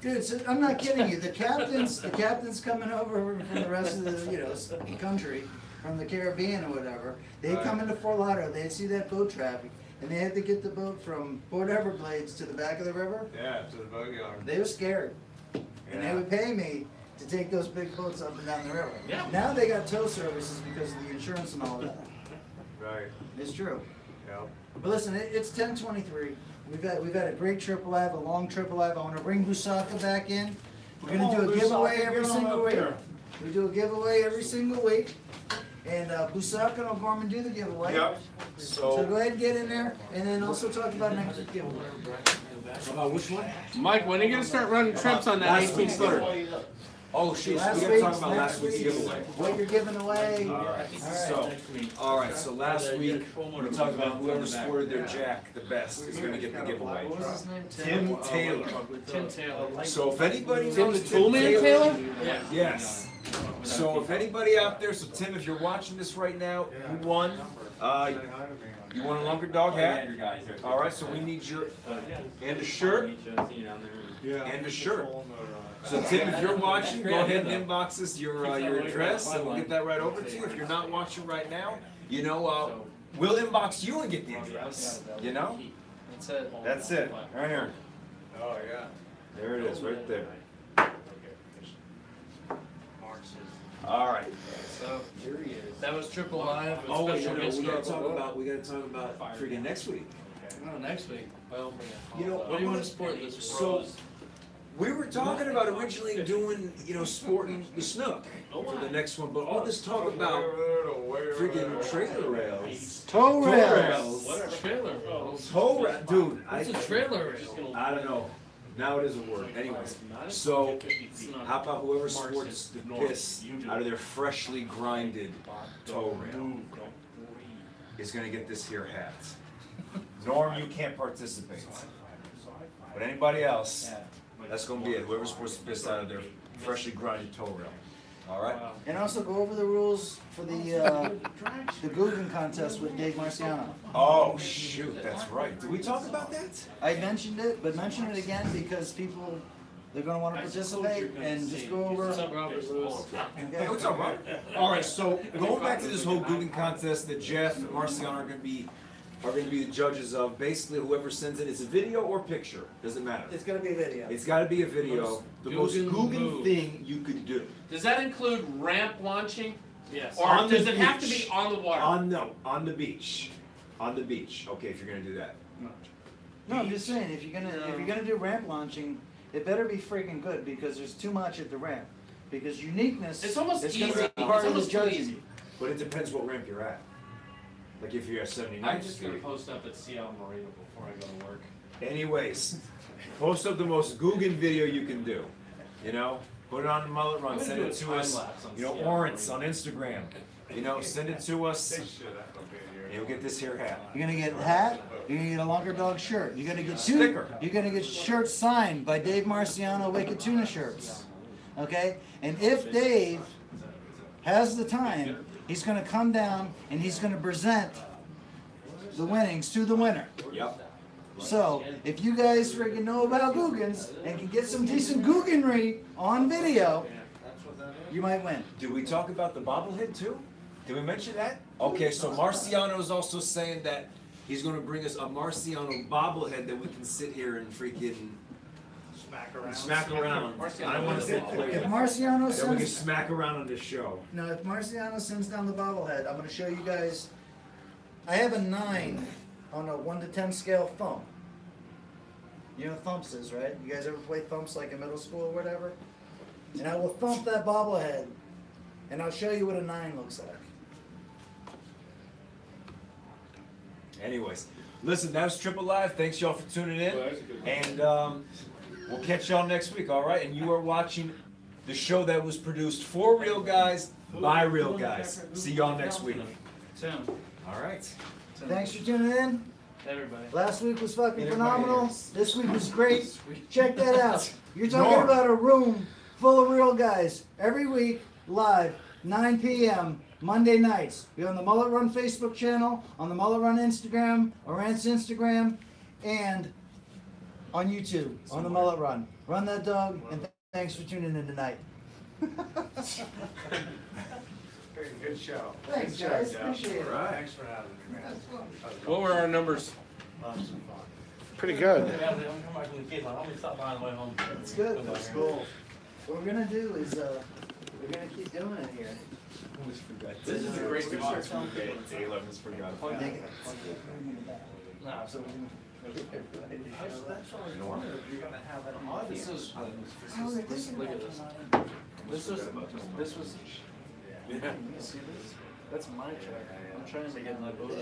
Dude, so I'm not kidding you. The captains coming over from the rest of the country, from the Caribbean or whatever. They come into Fort Lauderdale. They'd see that boat traffic, and they had to get the boat from Port Everglades to the back of the river. Yeah, to the boatyard. They were scared, and they Yeah. would pay me to take those big boats up and down the river. Yeah. Now they got tow services because of the insurance and all that. Right. It's true. Yep. But listen, it's 10:23. We've had a great Triple Live, a long Triple Live. I want to bring Busaka back in. We're gonna do a giveaway every single week. We do a giveaway every single week, and Busaka and O'Gorman do the giveaway. Yep. So go ahead and get in there, and then also talk about next week's giveaway. Which one? Mike, when are you gonna start running trips on that Last 18 week's footer? Oh, shit, Last we gotta week's, talk about next last week's week's, giveaway. what you're giving away. So last week, we talked about whoever scored their jack the best is gonna get the giveaway. What was his name? Tim Taylor. Tim Taylor. So if anybody Tim knows the Toolman Taylor? Yeah. Yes. So if anybody out there, so Tim, if you're watching this right now, you won. You want a Lunker Dog hat? All right, so we need your, and a shirt, and a shirt. So Tim, if you're watching, go ahead and inbox us your address, and we'll get that right over to you. If you're not watching right now, we'll inbox you and get the address, That's it. That's it, right here. Oh, yeah. There it is, right there. All right. So, that was Triple Live. with Oh, special guest we gotta star. talk about freaking next week. Oh, next week. Well, You know, what do you want to support this week? So, we were talking about originally doing, sporting the snook for the next one, but all this talk about freaking trailer rails. Tow rails. rails. What are trailer rails? Tow rail, dude, What's a trailer rail? I don't know. Now it is a word. Anyways, so how about whoever sports the piss out of their freshly grinded tow rail is gonna get this here hat. Norm, you can't participate. But anybody else, that's gonna be it. Whoever sports the piss out of their freshly grinded tow rail. All right? And also go over the rules for the Guggen contest with Dave Marciano. Oh, shoot, that's right. Did we talk about that? I mentioned it, but mention it again because people, they're gonna wanna participate and just go over. What's up, Robert Lewis? Hey, what's up, Rob? All right, so going back to this whole Guggen contest that Jeff and Marciano are gonna be the judges of, basically whoever sends in, it's a video or picture, doesn't matter. It's gonna be a video. It's gotta be a video, the most Guggen Guggen move. thing you could do. Does that include ramp launching? Yes. Or On the does it have to be beach. on the water? On the beach. On the beach, okay, if you're gonna do that. No, I'm just saying, if you're gonna do ramp launching, it better be freaking good because there's too much at the ramp. Because uniqueness It's almost is easy. gonna It's be part of the almost too judging. easy. But it depends what ramp you're at. Like if you're at 79th I'm just gonna Street. post up at Seattle Marina before I go to work. Anyways, post up the most Guggen video you can do. Put it on the Mullet Run, I'm gonna send do it a to time us. lapse on Seattle Orance Marina. on Instagram. Send it to us. And you'll get this here hat. You're gonna get a hat, you're gonna get a Lunker Dog shirt, you're gonna get Sticker. You're gonna get shirts signed by Dave Marciano Wicked Tuna shirts. Okay? And if Dave has the time, he's gonna come down and he's gonna present the winnings to the winner. Yep. So, if you guys freaking know about Guggens and can get some decent Guggenry on video, you might win. Did we talk about the bobblehead too? Did we mention that? Okay, so Marciano is also saying that he's going to bring us a Marciano bobblehead that we can sit here and freaking smack around. I don't want to say play If with. Marciano Then we can sends, smack around on this show. now if Marciano sends down the bobblehead, I'm gonna show you guys. I have a 9 on a 1 to 10 scale thump. You know what thumps is, right? You guys ever play thumps like in middle school or whatever? And I will thump that bobblehead, and I'll show you what a 9 looks like. Anyways, listen, that was Triple Live. Thanks y'all for tuning in. And We'll catch y'all next week, all right? And you are watching the show that was produced for real guys by real guys. See y'all next week. Tim, All right. Thanks for tuning in. everybody. Last week was fucking Everybody phenomenal. is. This week was great. Check that out. You're talking about a room full of real guys every week, live, 9 p.m. Monday nights. We're on the Mullet Run Facebook channel, on the Mullet Run Instagram, Orant's Instagram, and on YouTube, on the Mullet Run. Run that dog, and thanks for tuning in tonight. Hey, good show. Thanks, Good guys. show, Appreciate it. Thanks for having me, man. What were our numbers? Lots of fun. Pretty good. That's good. That's cool. What we're gonna do is, we're gonna keep doing it here. Almost forgot. This is a great spot. Taylor almost forgot. Nah, so That's what I was wondering, if you're gonna have an audience. Oh, this is look at this. This was. Yeah. You see this? That's my truck. I'm trying to get my boat out.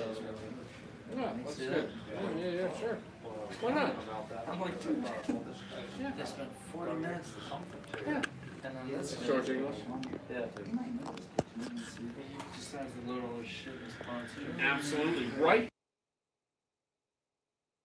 Yeah, that's See good. that? Yeah, sure. Why not? I'm like, dude, they spent 40 minutes to pump it. Yeah. And then this is. George English? Yeah. He just has to load all this shit in his pontoon. Absolutely. Right